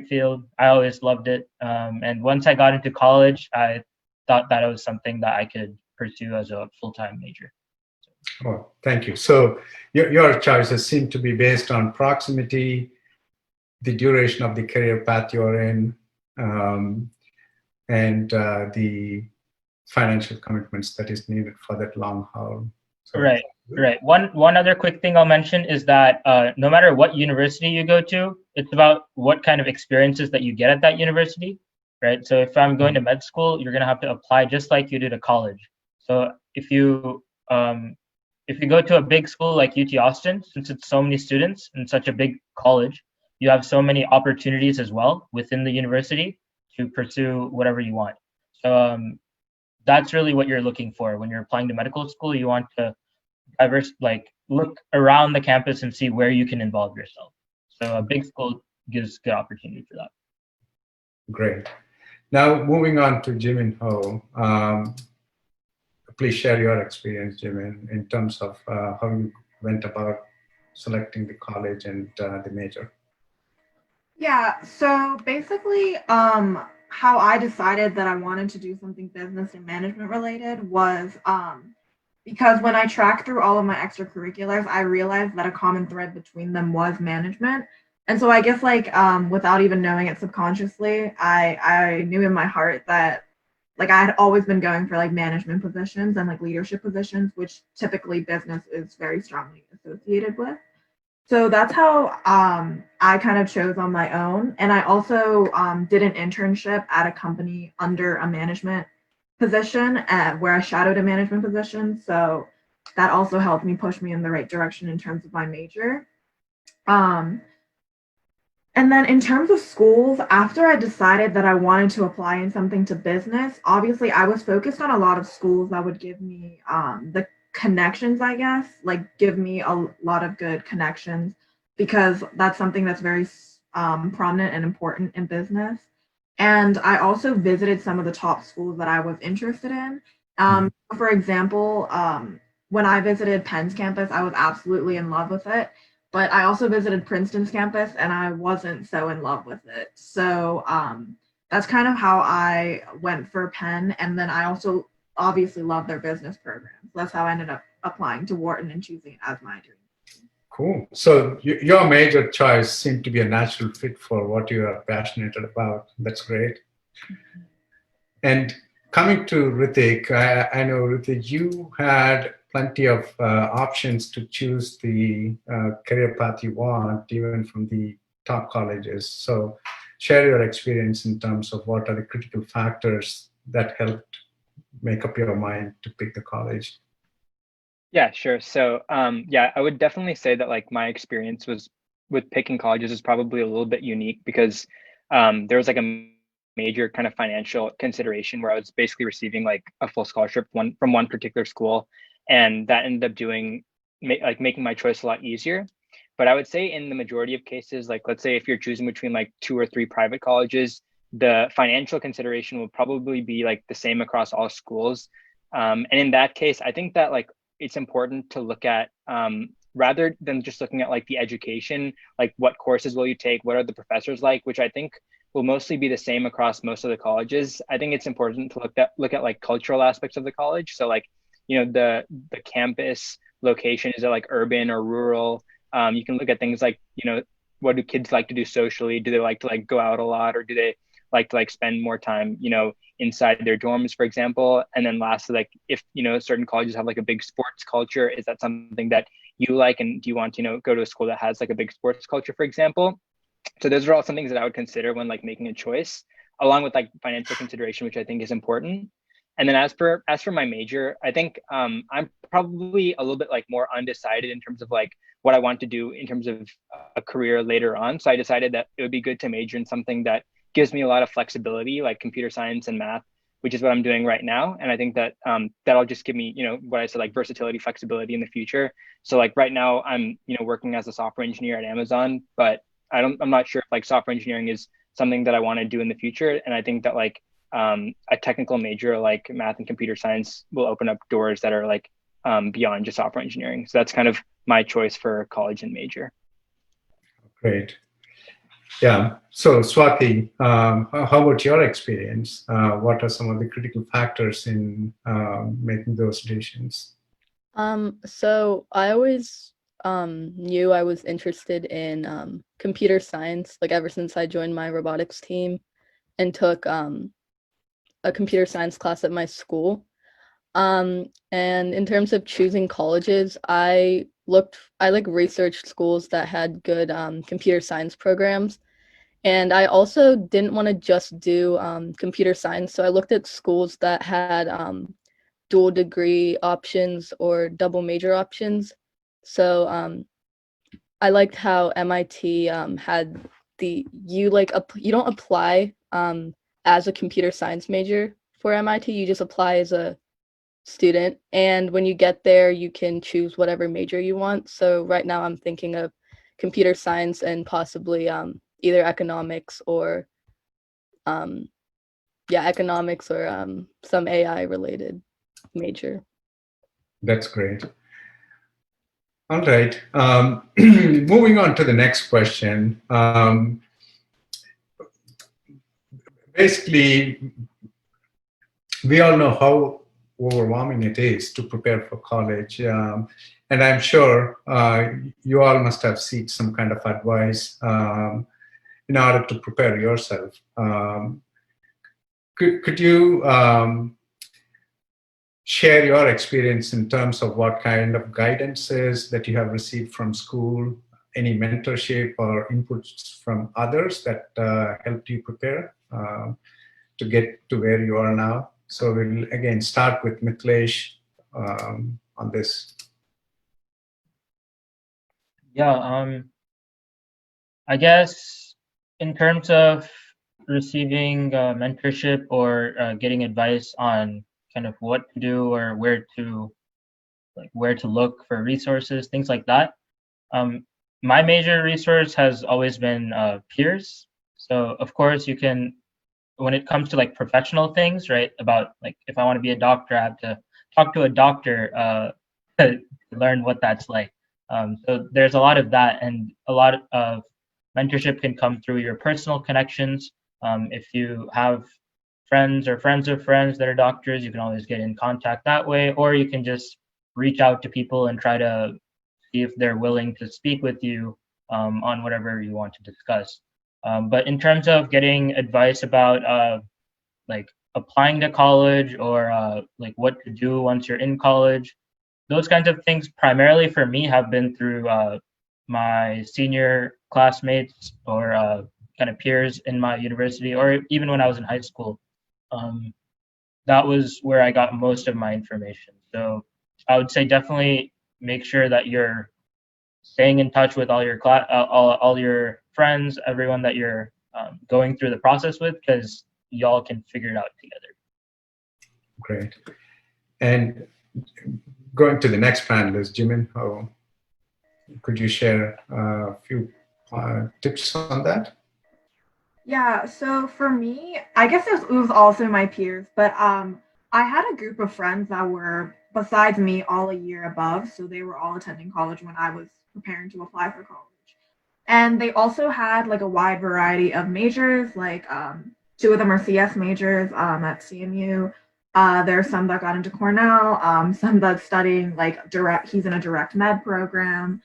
field. I always loved it. And once I got into college, I thought that it was something that I could pursue as a full-time major. Oh, thank you. So your choices seem to be based on proximity, the duration of the career path you're in, and the financial commitments that is needed for that long haul. So, right. One other quick thing I'll mention is that no matter what university you go to, it's about what kind of experiences that you get at that university, right? So if I'm going to med school, you're going to have to apply just like you do to college. So if you go to a big school like UT Austin, since it's so many students and such a big college, you have so many opportunities as well within the university to pursue whatever you want. So that's really what you're looking for when you're applying to medical school. You want to look around the campus and see where you can involve yourself. So a big school gives good opportunity for that. Great. Now moving on to Jimin Ho. Please share your experience, Jimin, in terms of how you went about selecting the college and the major. Yeah, so basically, how I decided that I wanted to do something business and management related was because when I tracked through all of my extracurriculars, I realized that a common thread between them was management. And so I guess without even knowing it subconsciously, I knew in my heart that I had always been going for management positions and leadership positions, which typically business is very strongly associated with. So that's how I kind of chose on my own. And I also did an internship at a company under a management position where I shadowed a management position. So that also helped me push me in the right direction in terms of my major. And then in terms of schools, after I decided that I wanted to apply in something to business, obviously I was focused on a lot of schools that would give me the connections, I guess, give me a lot of good connections, because that's something that's very prominent and important in business. And I also visited some of the top schools that I was interested in. For example, when I visited Penn's campus, I was absolutely in love with it. But I also visited Princeton's campus and I wasn't so in love with it. So that's kind of how I went for Penn. And then I also obviously love their business program. So that's how I ended up applying to Wharton and choosing it as my dream. Cool. So your major choice seemed to be a natural fit for what you are passionate about. That's great. And coming to Ritik, I know, Ritik, you had plenty of options to choose the career path you want, even from the top colleges. So share your experience in terms of what are the critical factors that helped make up your mind to pick the college. Yeah, sure. So yeah, I would definitely say that my experience with picking colleges is probably a little bit unique, because there was a major kind of financial consideration where I was basically receiving a full scholarship from one particular school, and that ended up making my choice a lot easier. But I would say in the majority of cases, let's say if you're choosing between 2 or 3 private colleges, the financial consideration will probably be the same across all schools. And in that case, I think that it's important to look at rather than just looking at the education, what courses will you take, what are the professors like, which I think will mostly be the same across most of the colleges. I think it's important to look at cultural aspects of the college. So the campus location, is it urban or rural? You can look at things what do kids like to do socially? Do they like to go out a lot, or do they like to spend more time inside their dorms, for example? And then lastly, if certain colleges have a big sports culture, is that something that you like, and do you want to, you know, go to a school that has like a big sports culture, for example. So those are all some things that I would consider when like making a choice, along with like financial consideration, which I think is important. And then as for my major, I think I'm probably a little bit like more undecided in terms of like what I want to do in terms of a career later on. So I decided that it would be good to major in something that gives me a lot of flexibility, like computer science and math, which is what I'm doing right now. And I think that that'll just give me, you know, what I said, like versatility, flexibility in the future. So like right now I'm, you know, working as a software engineer at Amazon, but I'm not sure if like software engineering is something that I want to do in the future. And I think that like a technical major like math and computer science will open up doors that are like beyond just software engineering. So that's kind of my choice for college and major. Great. Yeah. So Swati, how about your experience? What are some of the critical factors in making those decisions? So I always knew I was interested in computer science, like ever since I joined my robotics team and took a computer science class at my school. And in terms of choosing colleges, I researched schools that had good computer science programs. And I also didn't want to just do computer science. So I looked at schools that had dual degree options or double major options. So I liked how MIT had you don't apply as a computer science major for MIT, you just apply as a student. And when you get there, you can choose whatever major you want. So right now I'm thinking of computer science and possibly either economics or some AI related major. That's great. All right. Moving on to the next question. Basically, we all know how overwhelming it is to prepare for college. And I'm sure you all must have sought some kind of advice in order to prepare yourself. Could you share your experience in terms of what kind of guidances that you have received from school, any mentorship or inputs from others that helped you prepare to get to where you are now? So we'll again start with Mithilesh on this. Yeah, I guess in terms of receiving mentorship or getting advice on kind of what to do or where to look for resources, things like that. My major resource has always been peers. So of course you can, when it comes to like professional things, right? About like if I want to be a doctor, I have to talk to a doctor to learn what that's like. So there's a lot of that, and a lot of mentorship can come through your personal connections. If you have friends or friends of friends that are doctors, you can always get in contact that way, or you can just reach out to people and try to see if they're willing to speak with you on whatever you want to discuss. But in terms of getting advice about like applying to college or like what to do once you're in college, those kinds of things primarily for me have been through my senior classmates or kind of peers in my university, or even when I was in high school. That was where I got most of my information. So I would say definitely make sure that you're staying in touch with all your all your friends, everyone that you're going through the process with, because y'all can figure it out together. Great. And going to the next panelist, Jimin, could you share a few tips on that? Yeah, so for me, I guess it was also my peers, but I had a group of friends that were, besides me, all a year above. So they were all attending college when I was preparing to apply for college. And they also had like a wide variety of majors, like 2 of them are CS majors at CMU. There are some that got into Cornell, some that's studying like he's in a direct med program.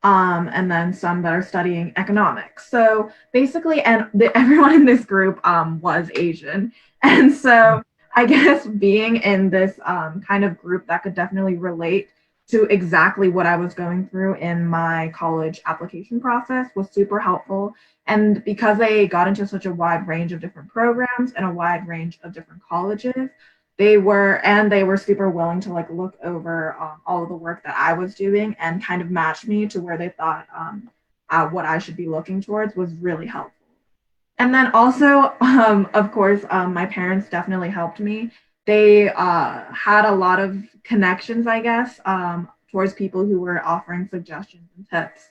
And then some that are studying economics. So basically, everyone in this group was Asian. And so I guess being in this kind of group that could definitely relate to exactly what I was going through in my college application process was super helpful. And because they got into such a wide range of different programs and a wide range of different colleges, they were super willing to like look over all of the work that I was doing and kind of match me to where they thought what I should be looking towards was really helpful. And then also, of course, my parents definitely helped me. They had a lot of connections, I guess, towards people who were offering suggestions and tips.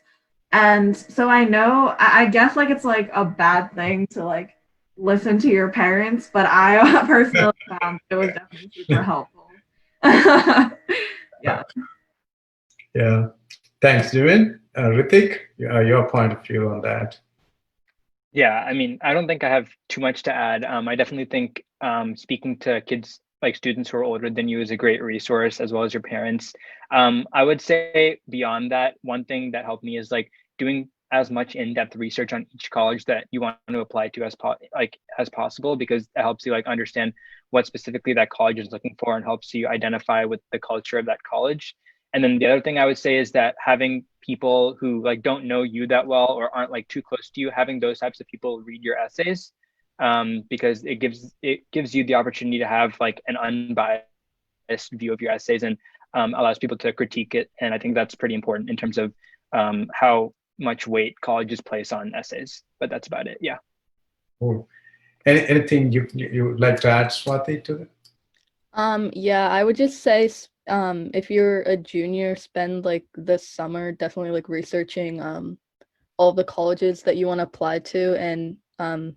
And so I guess like it's like a bad thing to like listen to your parents, but I personally found it was definitely super helpful. Yeah. Yeah. Thanks, Jivin. Ritik, your point of view on that. Yeah, I mean, I don't think I have too much to add. I definitely think speaking to kids, like students who are older than you, is a great resource, as well as your parents. I would say beyond that, one thing that helped me is like doing as much in-depth research on each college that you want to apply to as possible, because it helps you like understand what specifically that college is looking for and helps you identify with the culture of that college. And then the other thing I would say is that having people who like don't know you that well or aren't like too close to you, having those types of people read your essays, because it gives you the opportunity to have like an unbiased view of your essays and allows people to critique it. And I think that's pretty important in terms of how much weight colleges place on essays. But that's about it. Yeah. Cool. Anything you would like to add, Swati, to that? Yeah, I would just say if you're a junior, spend like this summer definitely like researching all the colleges that you want to apply to and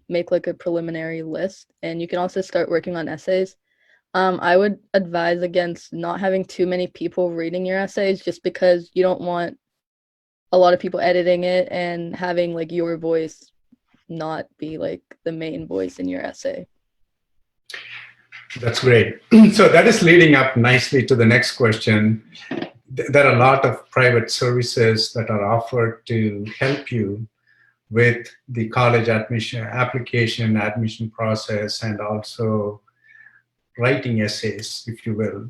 make like a preliminary list. And you can also start working on essays. I would advise against not having too many people reading your essays, just because you don't want a lot of people editing it and having like your voice not be like the main voice in your essay. That's great. So that is leading up nicely to the next question. There are a lot of private services that are offered to help you with the college application process, and also writing essays, if you will.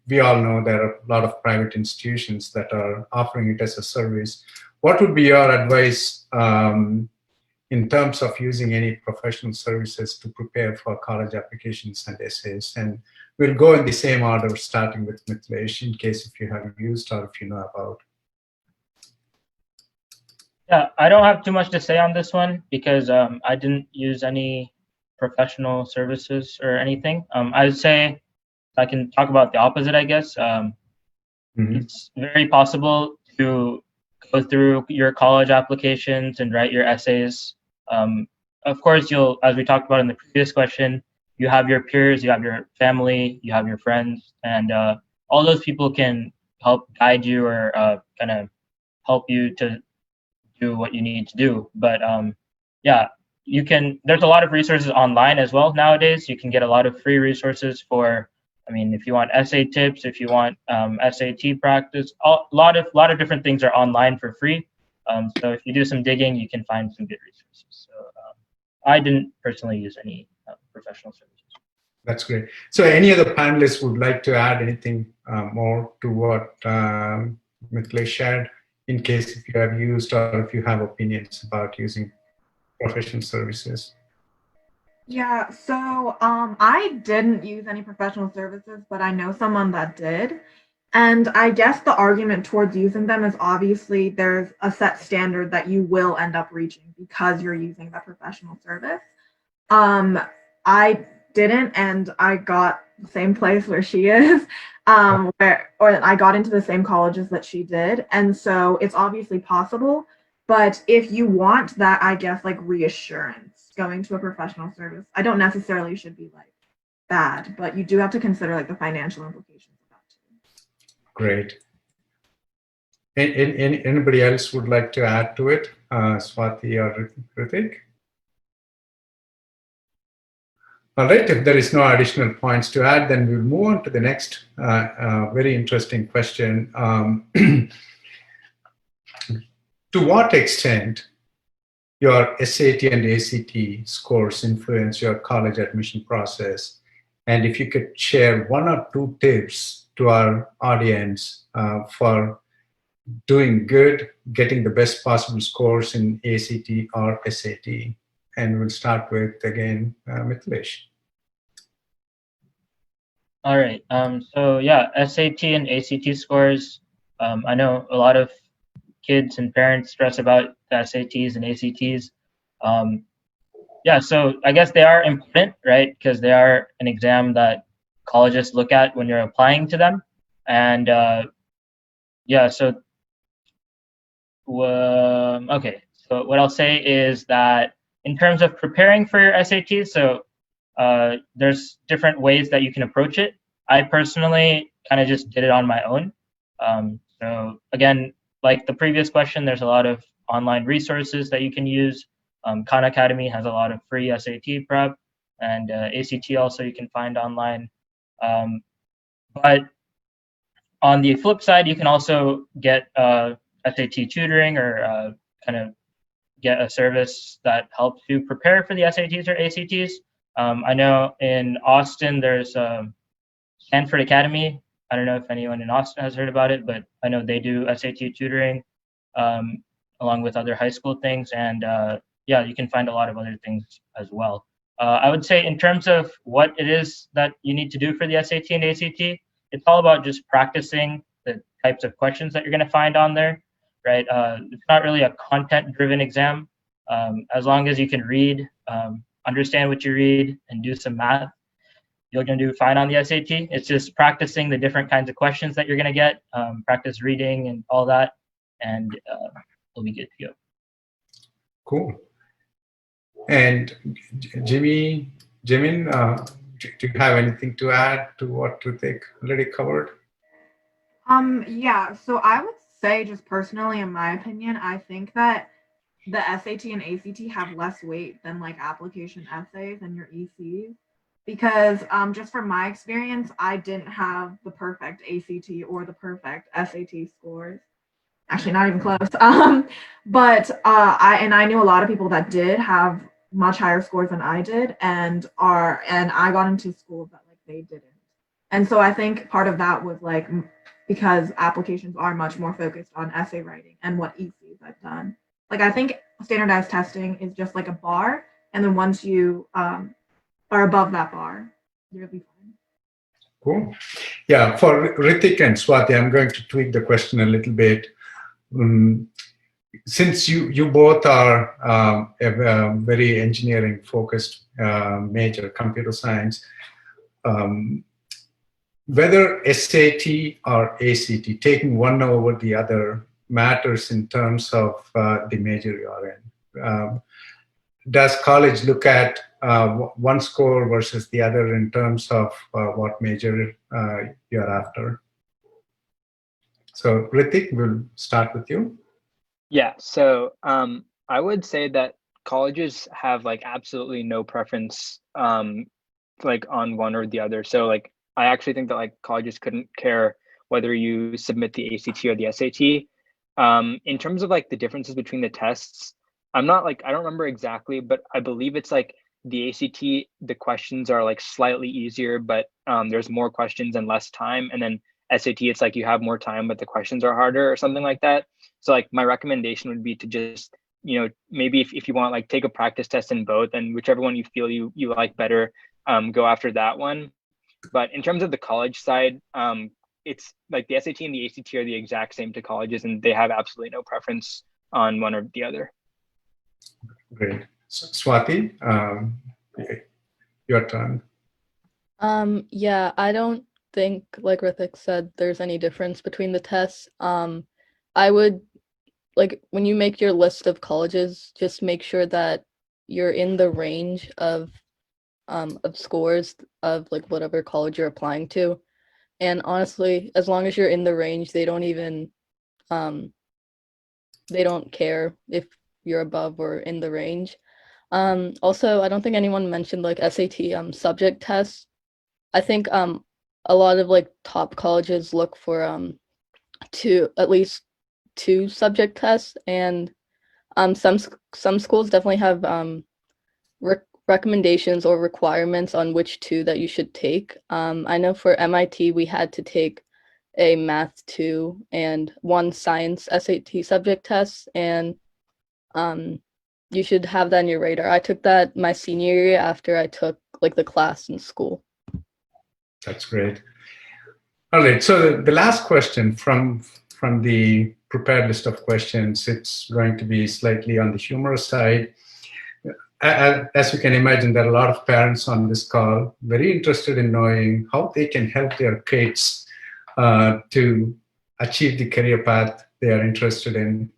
We all know there are a lot of private institutions that are offering it as a service. What would be your advice in terms of using any professional services to prepare for college applications and essays? And we'll go in the same order, starting with Mithilesh, in case if you have used or if you know about. Yeah, I don't have too much to say on this one because I didn't use any professional services or anything. I would say I can talk about the opposite, I guess. It's very possible to go through your college applications and write your essays. Of course, as we talked about in the previous question, you have your peers, you have your family, you have your friends, and all those people can help guide you or kind of help you to do what you need to do. But yeah, there's a lot of resources online as well nowadays. You can get a lot of free resources for, I mean, if you want essay tips, if you want SAT practice, a lot of different things are online for free. So if you do some digging, you can find some good resources. So I didn't personally use any professional services. That's great. So any other panelists would like to add anything more to what Mithilesh shared, in case if you have used or if you have opinions about using professional services? Yeah, so I didn't use any professional services, but I know someone that did. And I guess the argument towards using them is obviously there's a set standard that you will end up reaching because you're using that professional service. I didn't, and I got the same place where she is, or I got into the same colleges that she did. And so it's obviously possible. But if you want that, I guess, like reassurance, going to a professional service, I don't necessarily should be like bad, but you do have to consider like the financial implications of that too. Great. Anybody else would like to add to it? Swati or Ritik? All right, if there is no additional points to add, then we'll move on to the next very interesting question. To what extent your SAT and ACT scores influence your college admission process? And if you could share one or two tips to our audience for doing good, getting the best possible scores in ACT or SAT? And we'll start with, again, Mithilesh. All right. So yeah, SAT and ACT scores. I know a lot of kids and parents stress about the SATs and ACTs. Yeah, so I guess they are important, right? Because they are an exam that colleges look at when you're applying to them. And yeah, so okay. So what I'll say is that in terms of preparing for your SATs, so there's different ways that you can approach it. I personally kind of just did it on my own. So again, like the previous question, there's a lot of online resources that you can use. Khan Academy has a lot of free SAT prep, and ACT also you can find online. But on the flip side, you can also get SAT tutoring or kind of get a service that helps you prepare for the SATs or ACTs. I know in Austin, there's Stanford Academy. I don't know if anyone in Austin has heard about it, but I know they do SAT tutoring along with other high school things. And yeah, you can find a lot of other things as well. I would say in terms of what it is that you need to do for the SAT and ACT, it's all about just practicing the types of questions that you're going to find on there, right? It's not really a content-driven exam. As long as you can read, understand what you read, and do some math, you're going to do fine on the SAT. It's just practicing the different kinds of questions that you're going to get, practice reading and all that, and you'll be good to go. Cool. And Jimin, do you have anything to add to what Ritik already covered? Yeah, so I would say, just personally, in my opinion, I think that the SAT and ACT have less weight than like application essays and your ECs, because just from my experience, I didn't have the perfect ACT or the perfect SAT scores. Actually, not even close. But I knew a lot of people that did have much higher scores than I did, and I got into schools that like they didn't. And so I think part of that was like because applications are much more focused on essay writing and what ECs I've done. Like I think standardized testing is just like a bar, and then once you are above that bar, you'll be fine. Cool. Yeah, for Ritik and Swati, I'm going to tweak the question a little bit. Since you both are a very engineering focused major, computer science, whether SAT or ACT, taking one over the other matters in terms of the major you're in. Does college look at one score versus the other in terms of what major you're after? So Ritik, we'll start with you. Yeah, so I would say that colleges have like absolutely no preference like on one or the other. So like I actually think that like colleges couldn't care whether you submit the ACT or the SAT. In terms of like the differences between the tests, I don't remember exactly, but I believe it's like the ACT, the questions are like slightly easier, but there's more questions and less time. And then SAT, it's like you have more time, but the questions are harder or something like that. So like my recommendation would be to just, maybe if you want, like take a practice test in both, and whichever one you feel you like better, go after that one. But in terms of the college side, it's like the SAT and the ACT are the exact same to colleges, and they have absolutely no preference on one or the other. Great. Swati, your turn. Yeah, I don't think, like Ritik said, there's any difference between the tests. I would, like, when you make your list of colleges, just make sure that you're in the range of scores of like whatever college you're applying to. And honestly, as long as you're in the range, they don't even they don't care if you're above or in the range. Also, I don't think anyone mentioned like SAT subject tests. I think a lot of like top colleges look for at least 2 subject tests, and some schools definitely have recommendations or requirements on which 2 that you should take. I know for MIT we had to take a Math 2 and 1 Science SAT subject test, and you should have that on your radar. I took that my senior year after I took like the class in school. That's great. All right, so the last question from the prepared list of questions, it's going to be slightly on the humorous side. As you can imagine, there are a lot of parents on this call very interested in knowing how they can help their kids to achieve the career path they are interested in.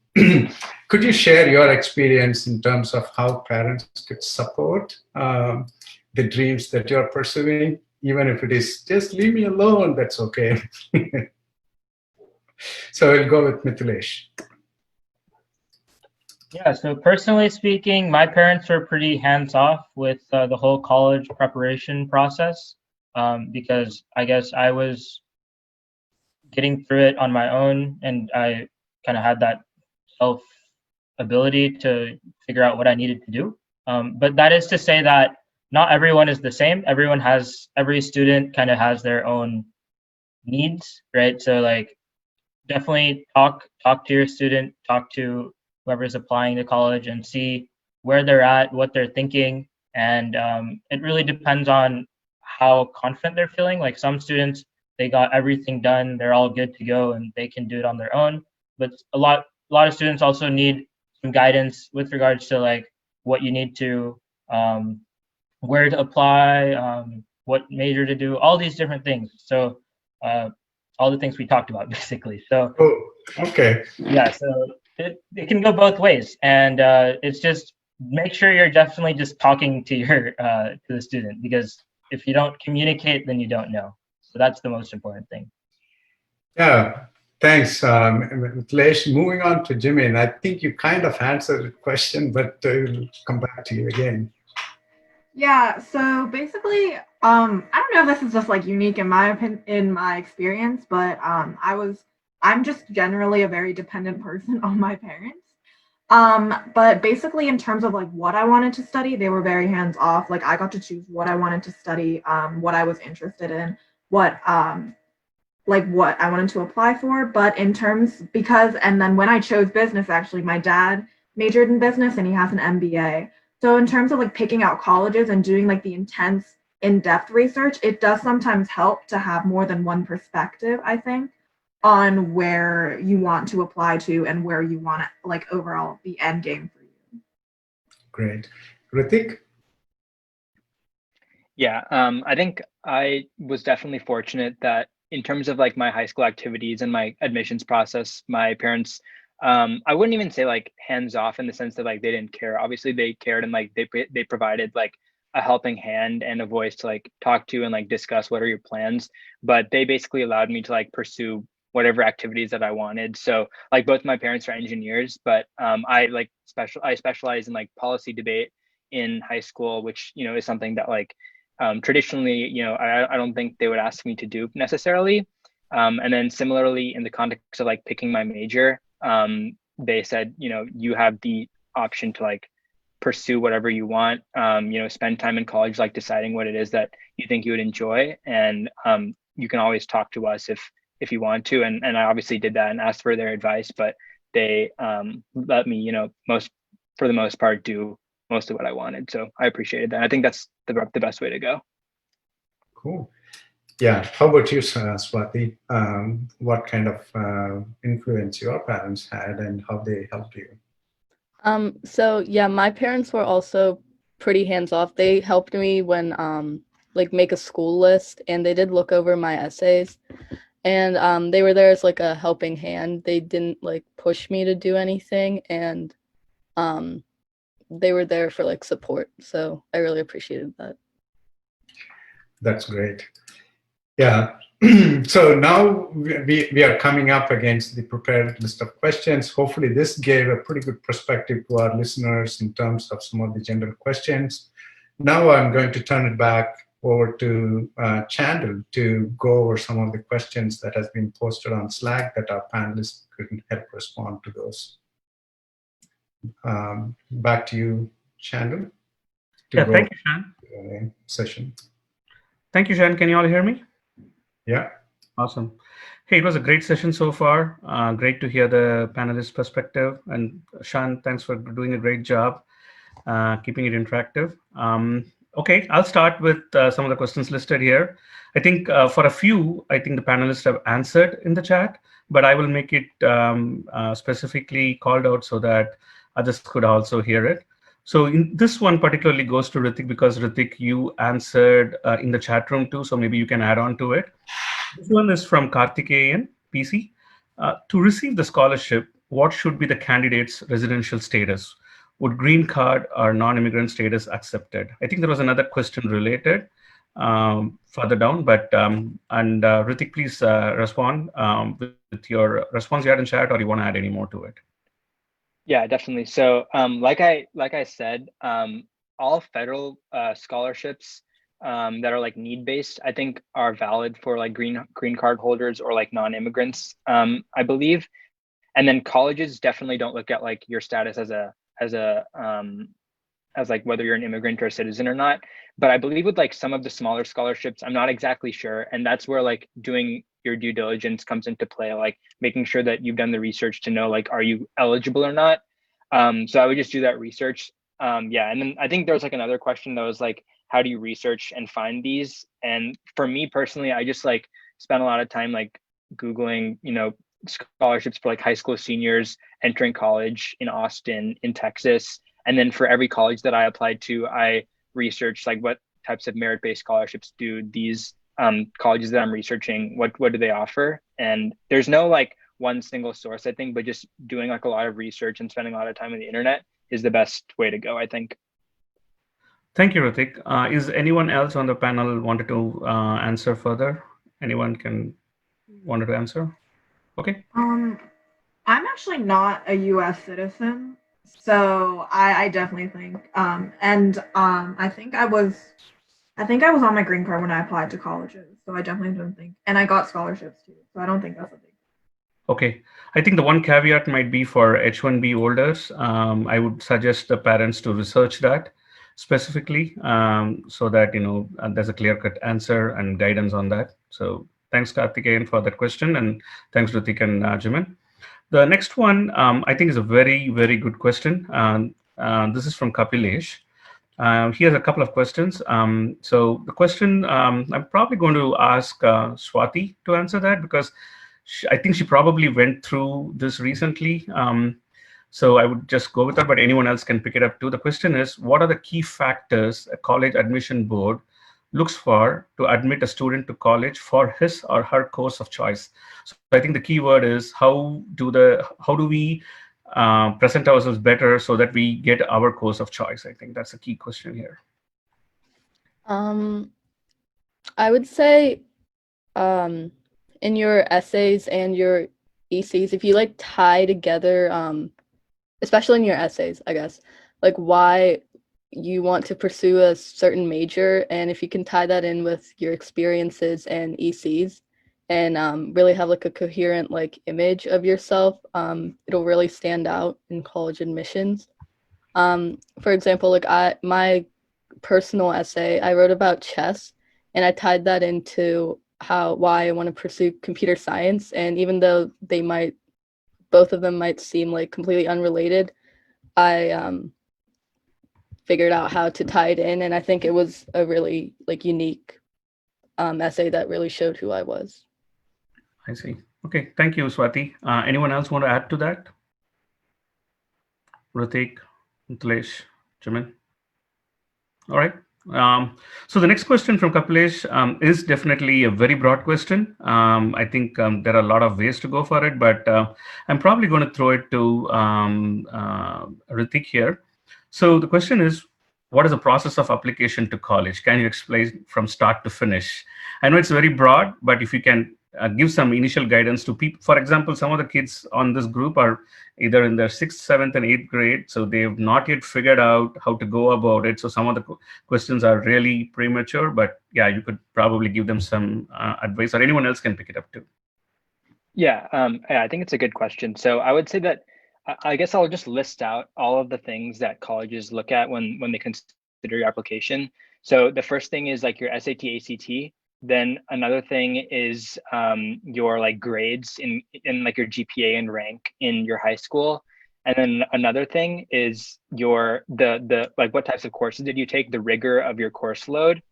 Could you share your experience in terms of how parents could support the dreams that you're pursuing? Even if it is just leave me alone, that's okay. So we'll go with Mithilesh. Yeah, so personally speaking, my parents were pretty hands-off with the whole college preparation process because I guess I was getting through it on my own, and I kind of had that self-ability to figure out what I needed to do. But that is to say that not everyone is the same. Every student kind of has their own needs, right? So like definitely talk to your student, talk to whoever's applying to college and see where they're at, what they're thinking. And it really depends on how confident they're feeling. Like some students, they got everything done, they're all good to go and they can do it on their own. But a lot of students also need some guidance with regards to like what you need to, where to apply, what major to do, all these different things. So all the things we talked about basically. So okay. Yeah, so it can go both ways, and it's just make sure you're definitely just talking to your to the student, because if you don't communicate, then you don't know. So that's the most important thing. Yeah, thanks, Mithilesh. Moving on to Jimin, I think you kind of answered the question, but we'll come back to you again. Yeah, so basically, I don't know if this is just like unique in my experience, but I'm just generally a very dependent person on my parents. But basically in terms of like what I wanted to study, they were very hands off. Like I got to choose what I wanted to study, what I was interested in, what I wanted to apply for. But and then when I chose business, actually, my dad majored in business and he has an MBA. So in terms of like picking out colleges and doing like the intense in-depth research, it does sometimes help to have more than one perspective, I think, on where you want to apply to and where you want to, like, overall the end game for you. Great. Ritik? Yeah, I think I was definitely fortunate that in terms of like my high school activities and my admissions process, my parents, I wouldn't even say like hands off in the sense that like they didn't care. Obviously they cared, and like they provided like a helping hand and a voice to like talk to and like discuss what are your plans. But they basically allowed me to like pursue whatever activities that I wanted. So like both my parents are engineers, but I specialize in like policy debate in high school, which, you know, is something that like traditionally, you know, I don't think they would ask me to do necessarily. And then similarly in the context of like picking my major, they said, you know, you have the option to like pursue whatever you want, you know, spend time in college, like deciding what it is that you think you would enjoy. And you can always talk to us if you want to. And I obviously did that and asked for their advice, but they let me, you know, for the most part, do most of what I wanted. So I appreciated that. I think that's the best way to go. Cool. Yeah. How about you, Swati? What kind of influence your parents had and how they helped you? So yeah, my parents were also pretty hands-off. They helped me when like make a school list, and they did look over my essays, and they were there as like a helping hand. They didn't like push me to do anything, and they were there for like support. So I really appreciated that. That's great. Yeah. So now we are coming up against the prepared list of questions. Hopefully this gave a pretty good perspective to our listeners in terms of some of the general questions. Now I'm going to turn it back over to Chandel to go over some of the questions that has been posted on Slack that our panelists couldn't help respond to those. Back to you, Chandel. Yeah, thank you, Shan. Session. Thank you, Shan. Can you all hear me? Yeah. Awesome. Hey, it was a great session so far. Great to hear the panelist perspective. And Shan, thanks for doing a great job keeping it interactive. Okay, I'll start with some of the questions listed here. I think for a few, I think the panelists have answered in the chat, but I will make it specifically called out so that others could also hear it. So this one particularly goes to Ritik because Ritik, you answered in the chat room too, so maybe you can add on to it. This one is from Karthikeyan, PC. To receive the scholarship, what should be the candidate's residential status? Would green card or non-immigrant status accepted? I think there was another question related further down, but Ritik, please respond with your response you had in chat, or you want to add any more to it? Yeah, definitely. So like I said, all federal scholarships that are like need-based, I think are valid for like green card holders or like non-immigrants, I believe. And then colleges definitely don't look at like your status as like whether you're an immigrant or a citizen or not. But I believe with like some of the smaller scholarships, I'm not exactly sure. And that's where like doing your due diligence comes into play, like making sure that you've done the research to know like, are you eligible or not? So I would just do that research. Yeah, and then I think there was like another question that was like, how do you research and find these? And for me personally, I just like spent a lot of time like Googling, you know, scholarships for like high school seniors entering college in Austin, in Texas. And then for every college that I applied to, I researched like what types of merit-based scholarships do these colleges that I'm researching, what do they offer? And there's no like one single source, I think, but just doing like a lot of research and spending a lot of time on the internet is the best way to go, I think. Thank you, Ritik. Is anyone else on the panel wanted to answer further? Anyone wanted to answer? Okay. I'm actually not a U.S. citizen, so I definitely think, I think I was on my green card when I applied to colleges, so I definitely don't think, and I got scholarships too, so I don't think that's a big. Okay, I think the one caveat might be for H-1B holders. I would suggest the parents to research that specifically so that, you know, there's a clear-cut answer and guidance on that. So thanks, Karthikeyan, for that question, and thanks, Ritik and Jimin. The next one, I think, is a very, very good question. This is from Kapilesh. He has a couple of questions. So the question, I'm probably going to ask Swati to answer that because I think she probably went through this recently. So I would just go with her, but anyone else can pick it up too. The question is, what are the key factors a college admission board looks for to admit a student to college for his or her course of choice? So I think the key word is how do we present ourselves better so that we get our course of choice? I think that's a key question here. I would say in your essays and your ECs, if you like tie together, especially in your essays, I guess, like why you want to pursue a certain major, and if you can tie that in with your experiences and ECs and really have like a coherent like image of yourself, it'll really stand out in college admissions. For example, like my personal essay, I wrote about chess, and I tied that into why I want to pursue computer science. And even though both of them might seem like completely unrelated, I figured out how to tie it in, and I think it was a really like unique essay that really showed who I was. I see. Okay, thank you, Swati. Anyone else want to add to that? Ritik, Mithilesh, Jimin? All right. So the next question from Kapilesh is definitely a very broad question. I think there are a lot of ways to go for it, but I'm probably going to throw it to Ritik here. So the question is, what is the process of application to college? Can you explain from start to finish? I know it's very broad, but if you can give some initial guidance to people. For example, some of the kids on this group are either in their 6th, 7th, and 8th grade, so they've not yet figured out how to go about it. So some of the questions are really premature, but yeah, you could probably give them some advice, or anyone else can pick it up too. Yeah, I think it's a good question. So I would say that I guess I'll just list out all of the things that colleges look at when they consider your application. So the first thing is like your SAT, ACT. Then another thing is your like grades in like your GPA and rank in your high school. And then another thing is your the like what types of courses did you take, the rigor of your course load.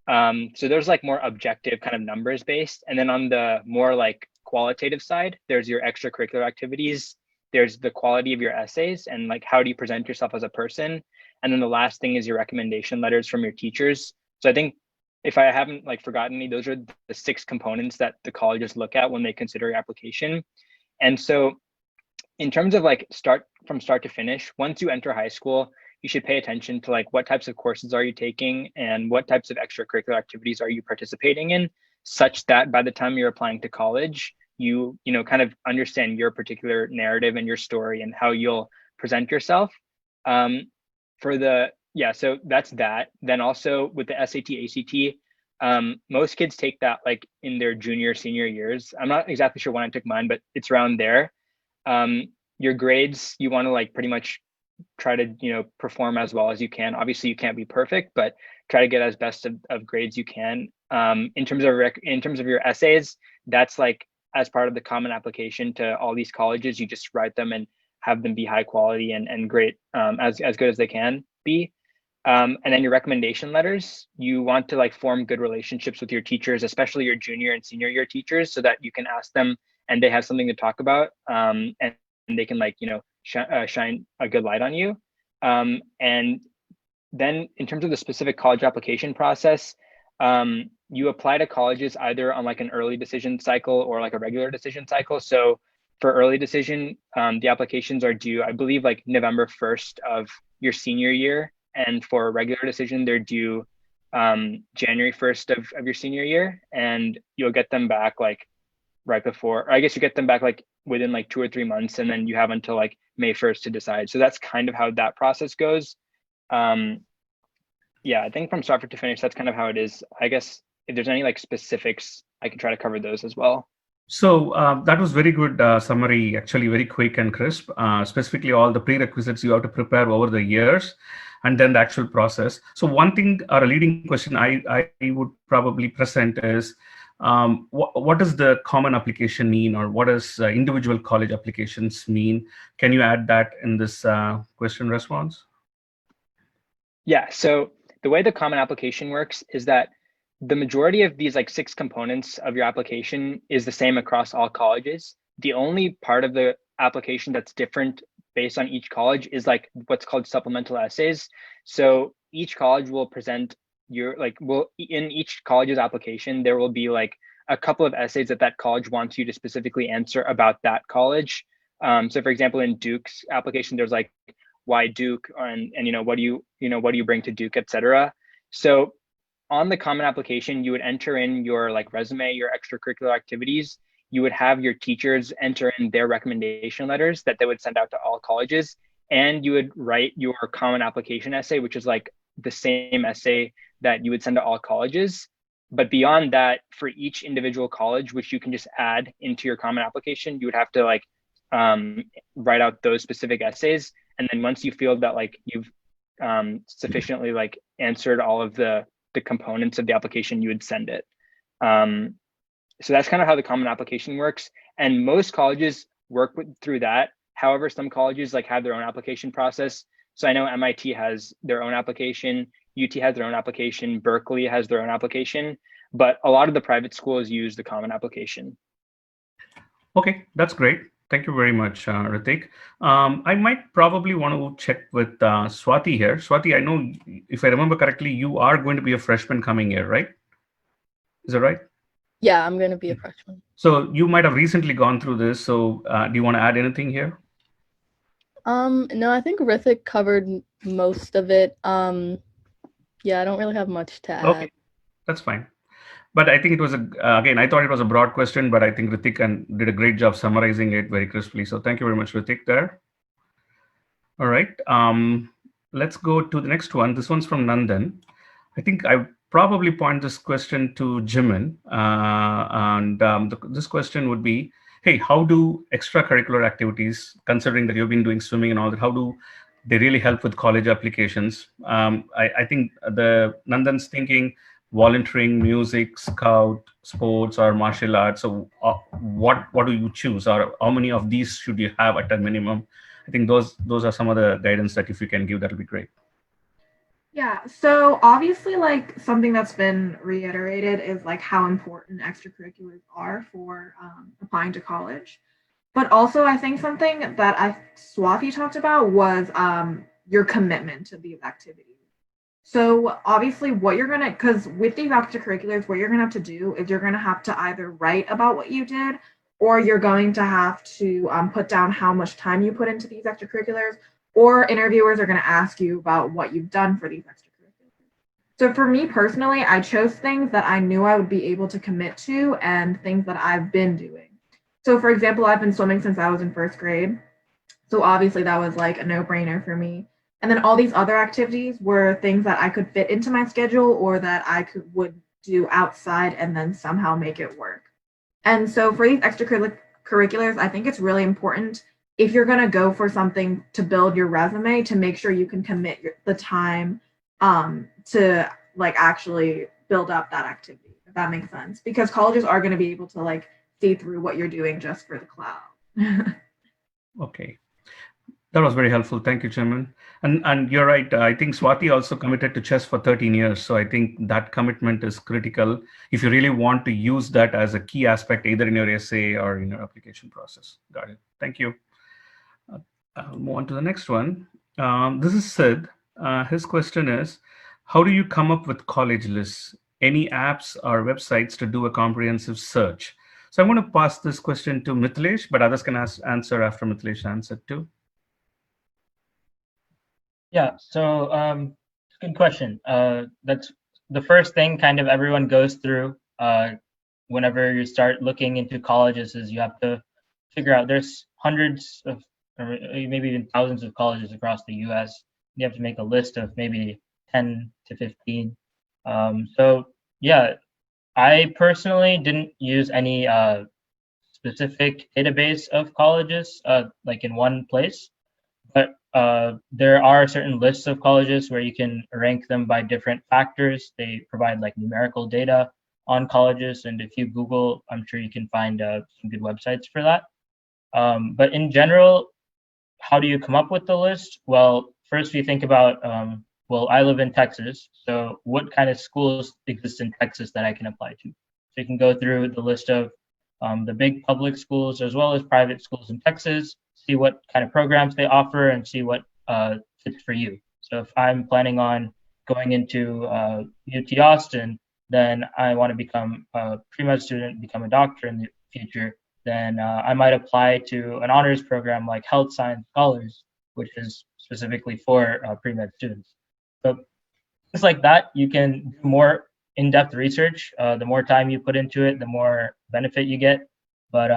So there's like more objective kind of numbers based. And then on the more like qualitative side, there's your extracurricular activities. There's the quality of your essays and like how do you present yourself as a person. And then the last thing is your recommendation letters from your teachers. So I think if I haven't like forgotten any, those are the 6 components that the colleges look at when they consider your application. And so in terms of like from start to finish, once you enter high school, you should pay attention to like what types of courses are you taking and what types of extracurricular activities are you participating in, such that by the time you're applying to college, you know, kind of understand your particular narrative and your story and how you'll present yourself. So that's that. Then also with the SAT, ACT, most kids take that like in their junior, senior years. I'm not exactly sure when I took mine, but it's around there. Your grades, you want to like pretty much try to, you know, perform as well as you can. Obviously you can't be perfect, but try to get as best of grades you can. In terms of your essays, that's like as part of the common application to all these colleges, you just write them and have them be high quality and great, as good as they can be. And then your recommendation letters, you want to like form good relationships with your teachers, especially your junior and senior year teachers, so that you can ask them and they have something to talk about, and they can like, you know, shine a good light on you. And then in terms of the specific college application process, you apply to colleges either on like an early decision cycle or like a regular decision cycle. So for early decision, the applications are due, I believe, like November 1st of your senior year. And for regular decision, they're due January 1st of your senior year. And you'll get them back like right before, or I guess you get them back like within like 2 or 3 months, and then you have until like May 1st to decide. So that's kind of how that process goes. Yeah, I think from start to finish, that's kind of how it is. I guess if there's any like specifics, I can try to cover those as well. So that was very good summary, actually very quick and crisp, specifically all the prerequisites you have to prepare over the years and then the actual process. So one thing or a leading question I would probably present is, what does the common application mean, or what does individual college applications mean? Can you add that in this question response? Yeah, so the way the common application works is that the majority of these like 6 components of your application is the same across all colleges. The only part of the application that's different based on each college is like what's called supplemental essays. So each college will present in each college's application, there will be like a couple of essays that college wants you to specifically answer about that college. So for example, in Duke's application, there's like why Duke, and you know, what do you bring to Duke, etc. So on the common application, you would enter in your like resume, your extracurricular activities. You would have your teachers enter in their recommendation letters that they would send out to all colleges, and you would write your common application essay, which is like the same essay that you would send to all colleges. But beyond that, for each individual college, which you can just add into your common application, you would have to like write out those specific essays. And then once you feel that like you've sufficiently like answered all of the components of the application, you would send it. So that's kind of how the common application works. And most colleges work through that. However, some colleges like have their own application process. So I know MIT has their own application, UT has their own application, Berkeley has their own application, but a lot of the private schools use the common application. Okay, that's great. Thank you very much, Ritik. I might probably want to check with Swati here. Swati, I know, if I remember correctly, you are going to be a freshman coming year, right? Is that right? Yeah, I'm going to be a freshman. So you might have recently gone through this. So do you want to add anything here? No, I think Ritik covered most of it. Yeah, I don't really have much to add. Okay, that's fine. But I think it was again, I thought it was a broad question, but I think Ritik did a great job summarizing it very crisply. So thank you very much, Ritik, there. All right, let's go to the next one. This one's from Nandan. I think I probably point this question to Jimin. This question would be, hey, how do extracurricular activities, considering that you've been doing swimming and all that, how do they really help with college applications? I think Nandan's thinking volunteering, music, scout, sports, or martial arts. So what do you choose, or how many of these should you have at a minimum? I think those are some of the guidance that if you can give, that'll be great. Yeah, so obviously, like something that's been reiterated is like how important extracurriculars are for applying to college. But also, I think something that Swati talked about was your commitment to these activities. So obviously, because with these extracurriculars, what you're gonna have to do is you're gonna have to either write about what you did, or you're going to have to put down how much time you put into these extracurriculars, or interviewers are going to ask you about what you've done for these extracurriculars. So for me personally, I chose things that I knew I would be able to commit to and things that I've been doing. So for example, I've been swimming since I was in first grade. So obviously that was like a no-brainer for me. And then all these other activities were things that I could fit into my schedule or that I would do outside and then somehow make it work. And so for these extracurriculars, I think it's really important if you're going to go for something to build your resume to make sure you can commit the time to like actually build up that activity, if that makes sense. Because colleges are going to be able to like see through what you're doing just for the cloud. Okay. That was very helpful. Thank you, Chairman. And you're right. I think Swati also committed to chess for 13 years. So I think that commitment is critical if you really want to use that as a key aspect, either in your essay or in your application process. Got it. Thank you. I'll move on to the next one. This is Sid. His question is, how do you come up with college lists? Any apps or websites to do a comprehensive search? So I'm going to pass this question to Mithilesh, but others can answer after Mithilesh answered too. Yeah, so good question. That's the first thing kind of everyone goes through whenever you start looking into colleges is you have to figure out there's hundreds of, or maybe even thousands of colleges across the US. You have to make a list of maybe 10 to 15. So yeah, I personally didn't use any specific database of colleges like in one place. But there are certain lists of colleges where you can rank them by different factors. They provide like numerical data on colleges. And if you Google, I'm sure you can find some good websites for that. But in general, how do you come up with the list? Well, first we think about, well, I live in Texas. So what kind of schools exist in Texas that I can apply to? So you can go through the list of the big public schools as well as private schools in Texas, see what kind of programs they offer and see what fits for you. So if I'm planning on going into UT Austin, then I want to become a pre-med student, become a doctor in the future, then I might apply to an honors program like Health Science Scholars, which is specifically for pre-med students. So just like that, you can do more in-depth research. The more time you put into it, the more benefit you get. But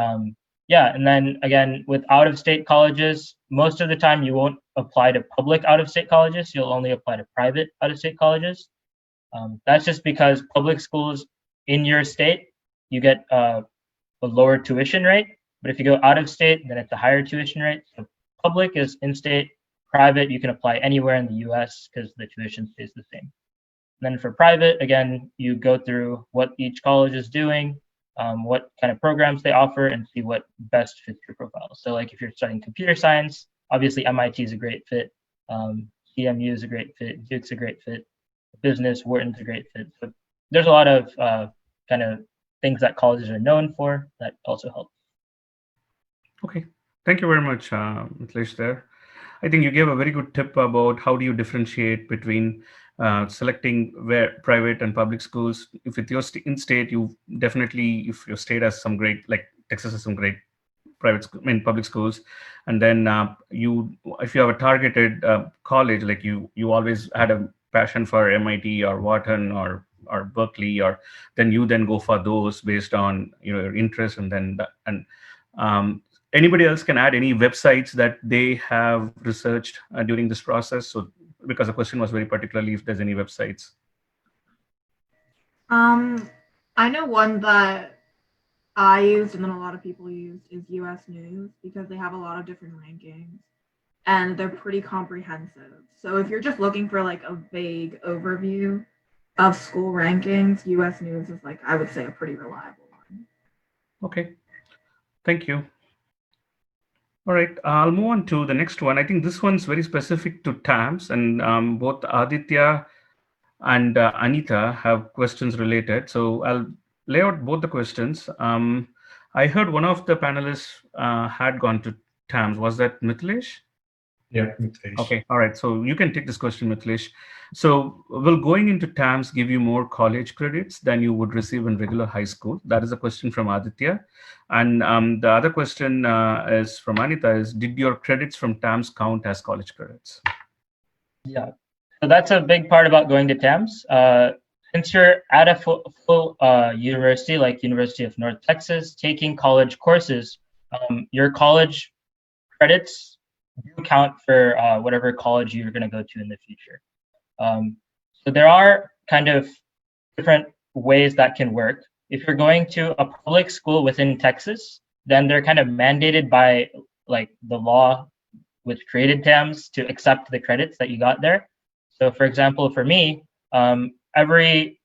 yeah, and then again, with out-of-state colleges, most of the time you won't apply to public out-of-state colleges. You'll only apply to private out-of-state colleges. That's just because public schools in your state, you get a lower tuition rate. But if you go out of state, then it's a higher tuition rate. So public is in-state. Private, you can apply anywhere in the US because the tuition stays the same. And then for private, again, you go through what each college is doing, what kind of programs they offer, and see what best fits your profile. So like if you're studying computer science, obviously MIT is a great fit. CMU is a great fit. Duke's a great fit. Business, Wharton's a great fit. So there's a lot of kind of things that colleges are known for that also help. Okay, thank you very much, Mithilesh there. I think you gave a very good tip about how do you differentiate between selecting where private and public schools. If with your in-state, you definitely, if your state has some great, like Texas has some great public schools, and then if you have a targeted college, like you always had a passion for MIT or Wharton or Berkeley, or then you go for those based on your interest, and then anybody else can add any websites that they have researched during this process. So because the question was very particularly if there's any websites. I know one that I used and then a lot of people used is US News because they have a lot of different rankings and they're pretty comprehensive. So if you're just looking for like a vague overview of school rankings, US News is like, I would say, a pretty reliable one. Okay, thank you. All right, I'll move on to the next one. I think this one's very specific to TAMS, and both Aditya and Anita have questions related. So I'll lay out both the questions. I heard one of the panelists had gone to TAMS. Was that Mithilesh? Yeah, Mithilesh. Okay, all right. So you can take this question, Mithilesh. So will going into TAMS give you more college credits than you would receive in regular high school? That is a question from Aditya. And the other question is from Anita is, did your credits from TAMS count as college credits? Yeah, so that's a big part about going to TAMS. Since you're at a full university, like University of North Texas, taking college courses, your college credits do count for whatever college you're going to go to in the future. So there are kind of different ways that can work. If you're going to a public school within Texas, then they're kind of mandated by like the law which created TAMS to accept the credits that you got there. So for example, for me, every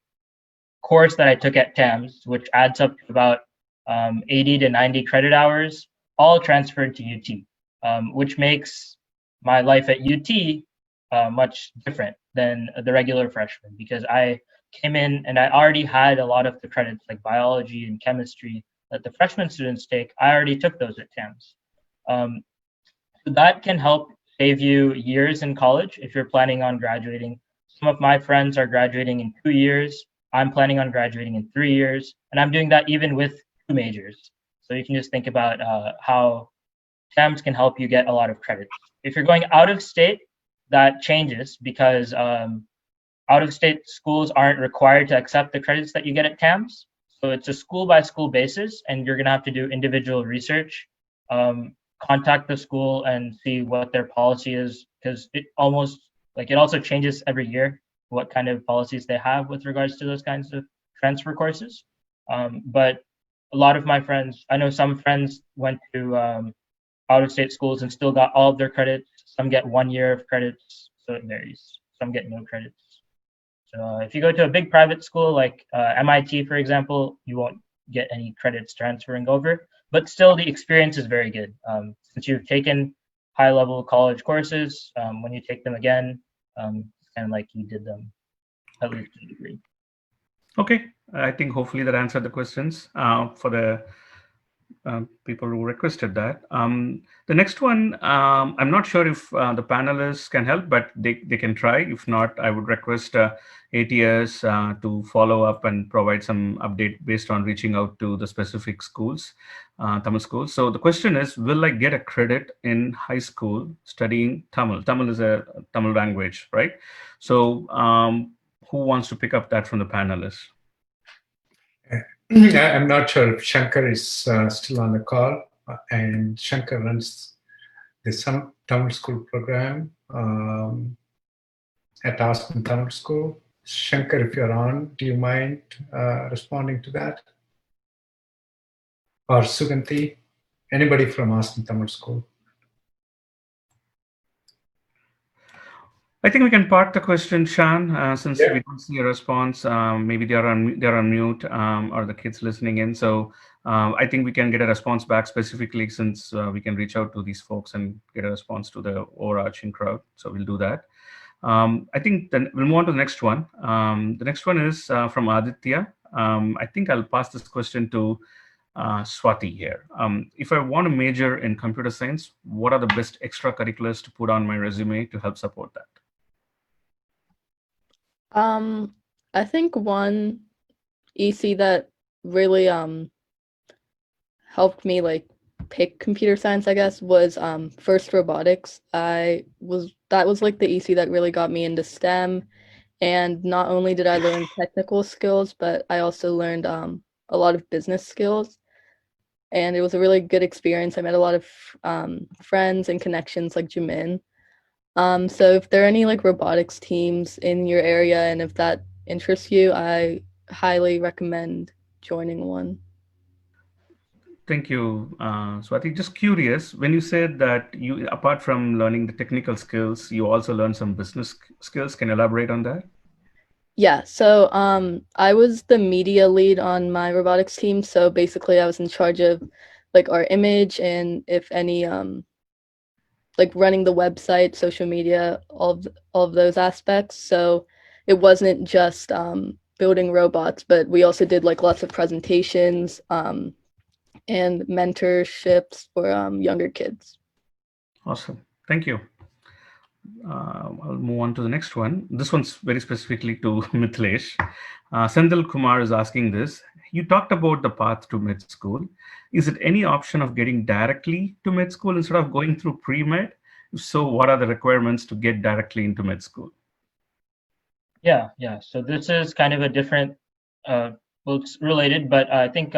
course that I took at TAMS, which adds up to about 80 to 90 credit hours, all transferred to UT, which makes my life at UT much different than the regular freshman, because I came in and I already had a lot of the credits like biology and chemistry that the freshman students take. I already took those at TAMS. So that can help save you years in college if you're planning on graduating. Some of my friends are graduating in 2 years. I'm planning on graduating in 3 years, and I'm doing that even with 2 majors. So you can just think about how TAMS can help you get a lot of credits. If you're going out of state, that changes because out of state schools aren't required to accept the credits that you get at TAMS. So it's a school by school basis, and you're gonna have to do individual research, contact the school and see what their policy is, because it also changes every year what kind of policies they have with regards to those kinds of transfer courses. But a lot of my friends, I know some friends went to out of state schools and still got all of their credits. Some get 1 year of credits, so it varies. Some get no credits. So if you go to a big private school like MIT, for example, you won't get any credits transferring over, but still the experience is very good. Since you've taken high level college courses, when you take them again, it's kind of like you did them at least to a degree. Okay, I think hopefully that answered the questions for the people who requested that. The next one, I'm not sure if the panelists can help, but they can try. If not, I would request ATS to follow up and provide some update based on reaching out to the specific schools, Tamil schools. So the question is, will I get a credit in high school studying Tamil? Tamil is a Tamil language, right? So who wants to pick up that from the panelists? I'm not sure if Shankar is still on the call, and Shankar runs the Tamil School program at Austin Tamil School. Shankar, if you're on, do you mind responding to that? Or Suganti, anybody from Austin Tamil School? I think we can park the question, Shan, since we don't see a response. Maybe they're on mute, or the kids listening in. So I think we can get a response back specifically, since we can reach out to these folks and get a response to the overarching crowd. So we'll do that. I think then we'll move on to the next one. The next one is from Aditya. I think I'll pass this question to Swati here. If I want to major in computer science, what are the best extracurriculars to put on my resume to help support that? I think one EC that really helped me like pick computer science, I guess, was first robotics. That was like the EC that really got me into STEM, and not only did I learn technical skills, but I also learned a lot of business skills, and it was a really good experience. I met a lot of friends and connections like Jimin. So if there are any like robotics teams in your area, and if that interests you, I highly recommend joining one. Thank you, Swati. Just curious, when you said that you, apart from learning the technical skills, you also learn some business skills, can you elaborate on that? Yeah, so I was the media lead on my robotics team. So basically I was in charge of like our image and if any like running the website, social media, all of those aspects. So it wasn't just building robots, but we also did like lots of presentations and mentorships for younger kids. Awesome. Thank you. I'll move on to the next one. This one's very specifically to Mithilesh. Senthil Kumar is asking this. You talked about the path to med school. Is it any option of getting directly to med school instead of going through pre-med? If so, what are the requirements to get directly into med school? Yeah. So this is kind of a different, well, it's related, but I think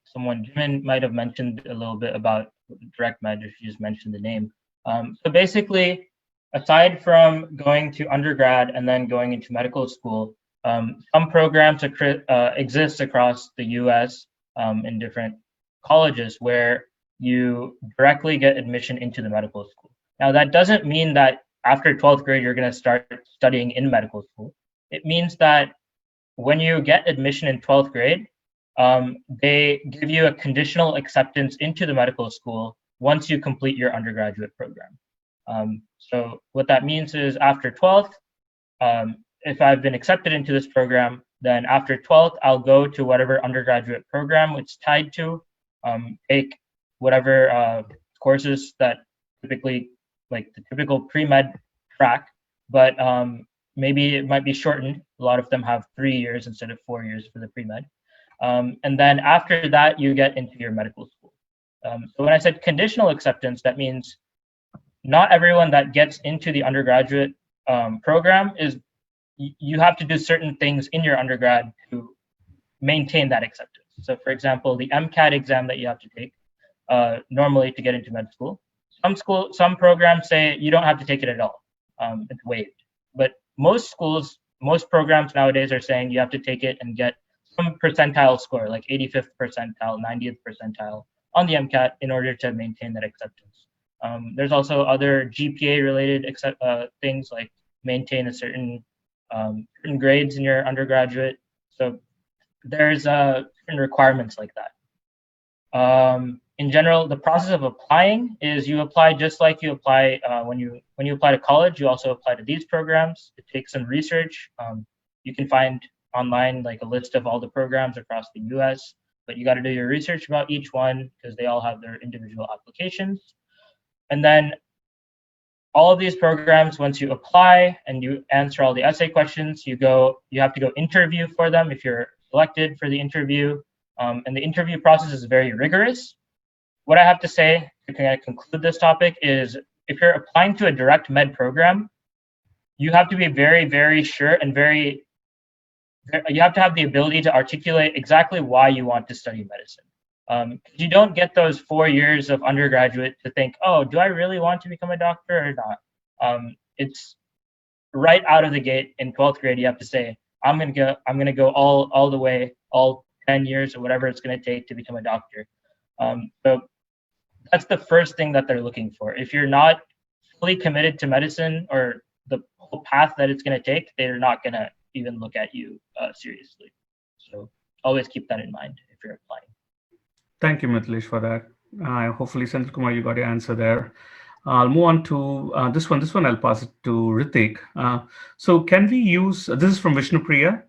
someone, Jimin, might have mentioned a little bit about direct med if you just mentioned the name. So basically, aside from going to undergrad and then going into medical school, some programs exist across the US in different colleges where you directly get admission into the medical school. Now, that doesn't mean that after 12th grade, you're going to start studying in medical school. It means that when you get admission in 12th grade, they give you a conditional acceptance into the medical school once you complete your undergraduate program. So what that means is after 12th, if I've been accepted into this program, then after 12th, I'll go to whatever undergraduate program it's tied to, take whatever courses that typically, like the typical pre-med track, but maybe it might be shortened. A lot of them have 3 years instead of 4 years for the pre-med. And then after that, you get into your medical school. So when I said conditional acceptance, that means not everyone that gets into the undergraduate program you have to do certain things in your undergrad to maintain that acceptance. So for example, the Mcat exam that you have to take normally to get into med school. Some programs say you don't have to take it at all. It's waived. But most programs nowadays are saying you have to take it and get some percentile score, like 85th percentile, 90th percentile on the Mcat in order to maintain that acceptance. There's also other GPA-related things like maintain a certain grades in your undergraduate. So there's certain requirements like that. In general, the process of applying is you apply just like you apply when you apply to college. You also apply to these programs. It takes some research. You can find online like a list of all the programs across the U.S., but you got to do your research about each one because they all have their individual applications. And then all of these programs, once you apply and you answer all the essay questions, you have to go interview for them if you're selected for the interview. And the interview process is very rigorous. What I have to say to kind of conclude this topic is if you're applying to a direct med program, you have to be very, very sure and you have to have the ability to articulate exactly why you want to study medicine. You don't get those 4 years of undergraduate to think, oh, do I really want to become a doctor or not? It's right out of the gate in 12th grade. You have to say, I'm gonna go all the way, all 10 years or whatever it's gonna take to become a doctor. So that's the first thing that they're looking for. If you're not fully committed to medicine or the whole path that it's gonna take, they're not gonna even look at you seriously. So always keep that in mind if you're applying. Thank you, Mithilesh, for that. Hopefully, Senthil Kumar, you got your answer there. I'll move on to this one. This one I'll pass it to Ritik. So can we use, this is from Vishnupriya.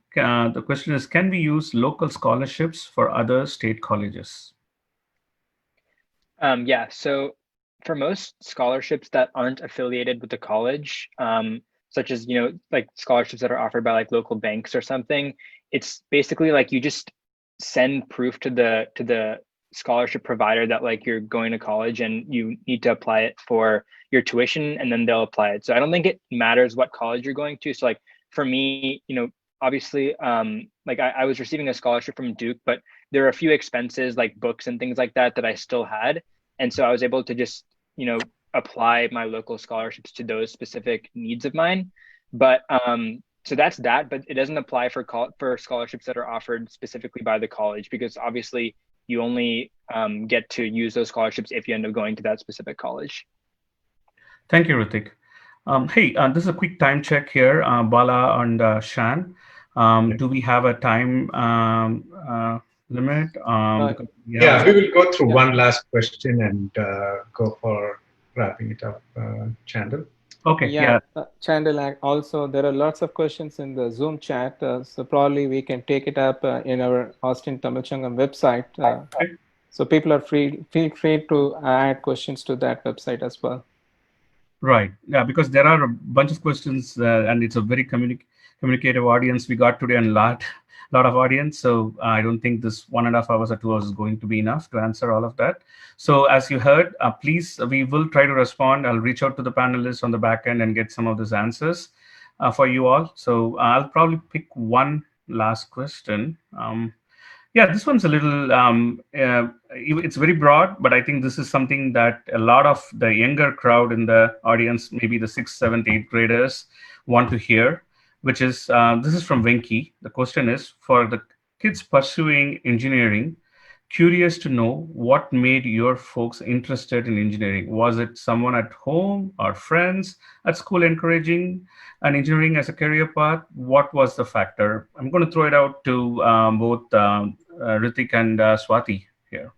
The question is, can we use local scholarships for other state colleges? Yeah, so for most scholarships that aren't affiliated with the college, such as, like scholarships that are offered by like local banks or something, it's basically like you just send proof to the scholarship provider that like you're going to college and you need to apply it for your tuition, and then they'll apply it. So I don't think it matters what college you're going to. So like for me, obviously, like I was receiving a scholarship from Duke, but there are a few expenses like books and things like that I still had. And so I was able to just, apply my local scholarships to those specific needs of mine. But so that's that, but it doesn't apply for scholarships that are offered specifically by the college, because obviously you only get to use those scholarships if you end up going to that specific college. Thank you, Ritik. Hey, this is a quick time check here, Bala and Shan. Do we have a time limit? Because we Yeah, have we will go through Yeah. one last question and go for wrapping it up, Chandel. okay, yeah. Chandel, also there are lots of questions in the Zoom chat, so probably we can take it up in our Austin Tamilchangam website. So people are feel free to add questions to that website as well. Right. Yeah, because there are a bunch of questions, and it's a very communicative audience we got today, and lot of audience. So I don't think this 1.5 hours or 2 hours is going to be enough to answer all of that. So as you heard, please, we will try to respond. I'll reach out to the panelists on the back end and get some of these answers for you all. So I'll probably pick one last question. Yeah, this one's a little, it's very broad, but I think this is something that a lot of the younger crowd in the audience, maybe the 6th, 7th, 8th graders want to hear, which is, this is from Venki. The question is, for the kids pursuing engineering, curious to know what made your folks interested in engineering. Was it someone at home or friends at school encouraging an engineering as a career path? What was the factor? I'm going to throw it out to both Ritik and Swati here.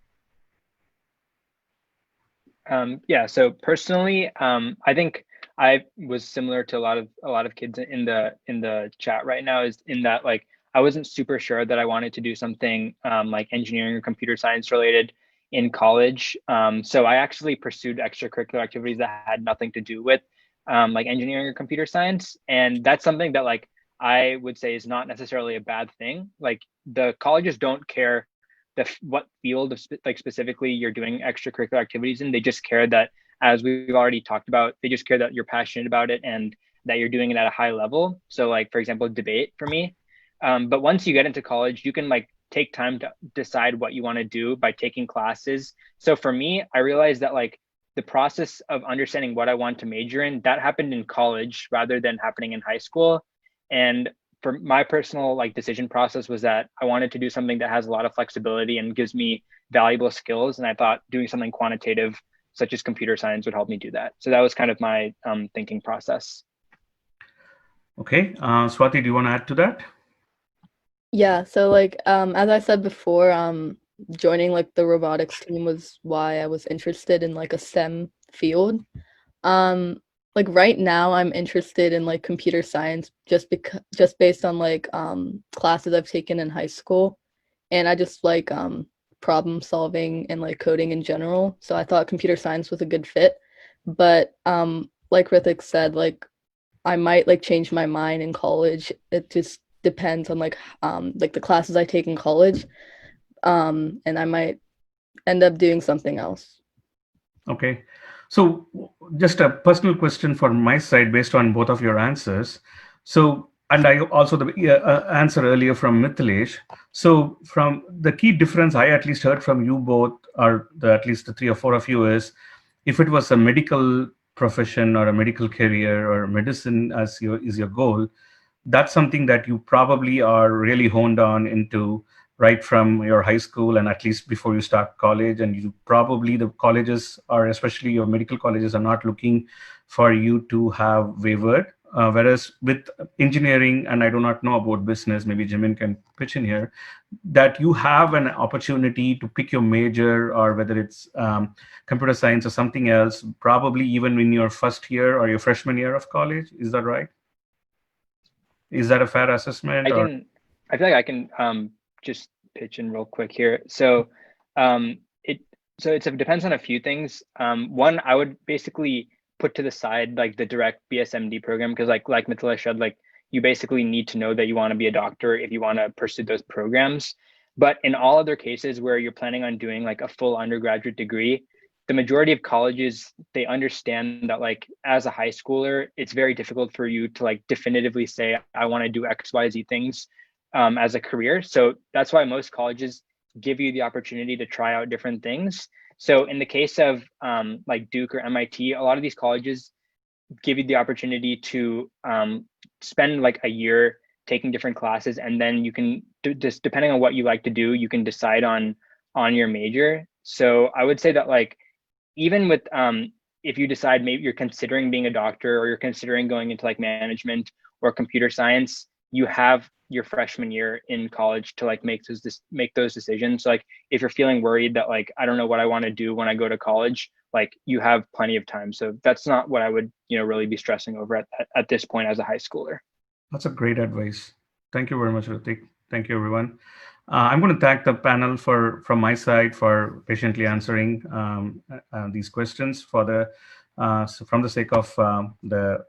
Yeah, so personally, I think I was similar to a lot of kids in the chat right now, is in that like I wasn't super sure that I wanted to do something like engineering or computer science related in college. So I actually pursued extracurricular activities that had nothing to do with like engineering or computer science, and that's something that like I would say is not necessarily a bad thing. Like the colleges don't care what field of like specifically you're doing extracurricular activities in. They just care that, as we've already talked about, they just care that you're passionate about it and that you're doing it at a high level. So like, for example, debate for me. But once you get into college, you can like take time to decide what you want to do by taking classes. So for me, I realized that like the process of understanding what I want to major in, that happened in college rather than happening in high school. And for my personal like decision process was that I wanted to do something that has a lot of flexibility and gives me valuable skills. And I thought doing something quantitative such as computer science would help me do that. So that was kind of my thinking process. Okay, Swati, do you want to add to that? Yeah, so like as I said before, joining like the robotics team was why I was interested in like a STEM field. Like right now I'm interested in like computer science just based on like classes I've taken in high school, and I just like problem solving and like coding in general. So I thought computer science was a good fit. But like Ritik said, like I might like change my mind in college. It just depends on like the classes I take in college. And I might end up doing something else. Okay. So just a personal question from my side based on both of your answers. So, and I also the answer earlier from Mithilesh. So from the key difference I at least heard from you both, or at least the 3 or 4 of you, is if it was a medical profession or a medical career or medicine as is your goal, that's something that you probably are really honed on into right from your high school and at least before you start college. And you probably, the colleges, or especially your medical colleges, are not looking for you to have wavered. Whereas with engineering, and I do not know about business, maybe Jimin can pitch in here, that you have an opportunity to pick your major, or whether it's computer science or something else, probably even in your first year or your freshman year of college. Is that right? Is that a fair assessment? I feel like I can just pitch in real quick here. So it depends on a few things. One, I would basically put to the side like the direct BSMD program, because like Mithila said, like you basically need to know that you want to be a doctor if you want to pursue those programs. But in all other cases where you're planning on doing like a full undergraduate degree, the majority of colleges, they understand that like as a high schooler, it's very difficult for you to like definitively say, I want to do XYZ things as a career. So that's why most colleges give you the opportunity to try out different things. So in the case of like Duke or MIT, a lot of these colleges give you the opportunity to spend like a year taking different classes, and then you can just depending on what you like to do, you can decide on your major. So I would say that like even with if you decide maybe you're considering being a doctor or you're considering going into like management or computer science, you have your freshman year in college to like make those decisions. So like if you're feeling worried that like I don't know what I want to do when I go to college, like you have plenty of time. So that's not what I would, you know, really be stressing over at this point as a high schooler. That's a great advice. Thank you very much, Ritik. Thank you, everyone. I'm going to thank the panel from my side for patiently answering these questions for so from the sake of the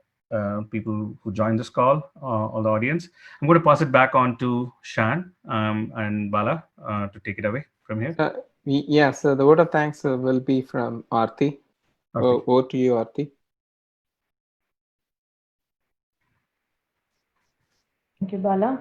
people who joined this call, or the audience. I'm going to pass it back on to Shan and Bala to take it away from here. Yeah, so the vote of thanks will be from Aarti. Over to you, Aarti. Thank you, Bala.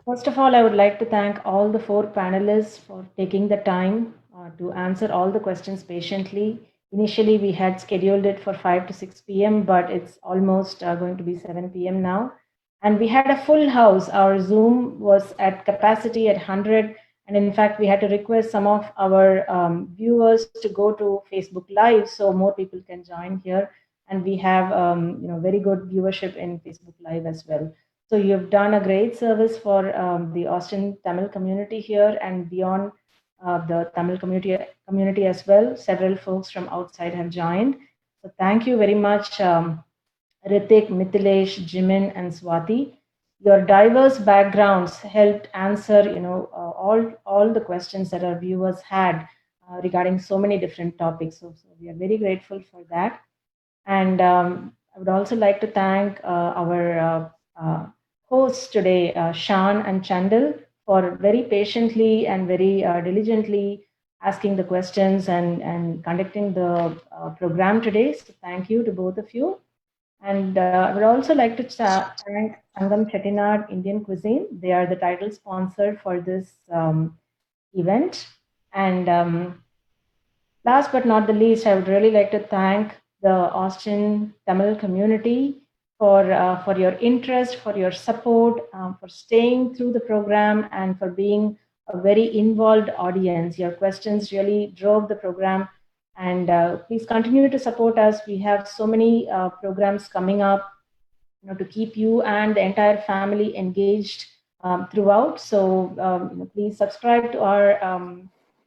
First of all, I would like to thank all the 4 panelists for taking the time to answer all the questions patiently. Initially, we had scheduled it for 5 to 6 p.m., but it's almost going to be 7 p.m. now. And we had a full house. Our Zoom was at capacity at 100. And in fact, we had to request some of our viewers to go to Facebook Live so more people can join here. And we have very good viewership in Facebook Live as well. So you've done a great service for the Austin Tamil community here and beyond the Tamil community as well. Several folks from outside have joined. So thank you very much, Ritik, Mithilesh, Jimin, and Swati. Your diverse backgrounds helped answer, all the questions that our viewers had regarding so many different topics. So we are very grateful for that. And I would also like to thank our hosts today, Shan and Chandil, for very patiently and very diligently asking the questions and conducting the program today. So thank you to both of you. And I would also like to thank Sangam Chettinad Indian Cuisine. They are the title sponsor for this event. And last but not the least, I would really like to thank the Austin Tamil community for your interest, for your support, for staying through the program, and for being a very involved audience. Your questions really drove the program, and please continue to support us. We have so many programs coming up, to keep you and the entire family engaged throughout. So please subscribe to our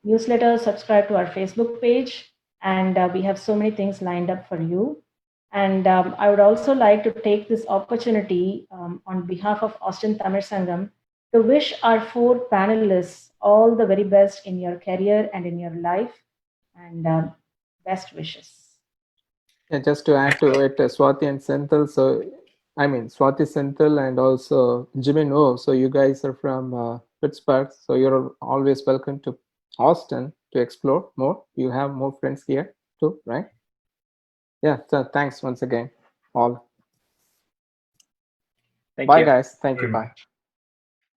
newsletter, subscribe to our Facebook page, and we have so many things lined up for you. And I would also like to take this opportunity on behalf of Austin Tamil Sangam to wish our 4 panelists all the very best in your career and in your life, and best wishes. Yeah, just to add to it, Swati and Senthil. So, I mean, Swati Senthil and also Jimin O. So you guys are from Pittsburgh. So you're always welcome to Austin to explore more. You have more friends here too, right? Yeah, so thanks once again, all. Thank Bye, you. guys. Thank you. Bye.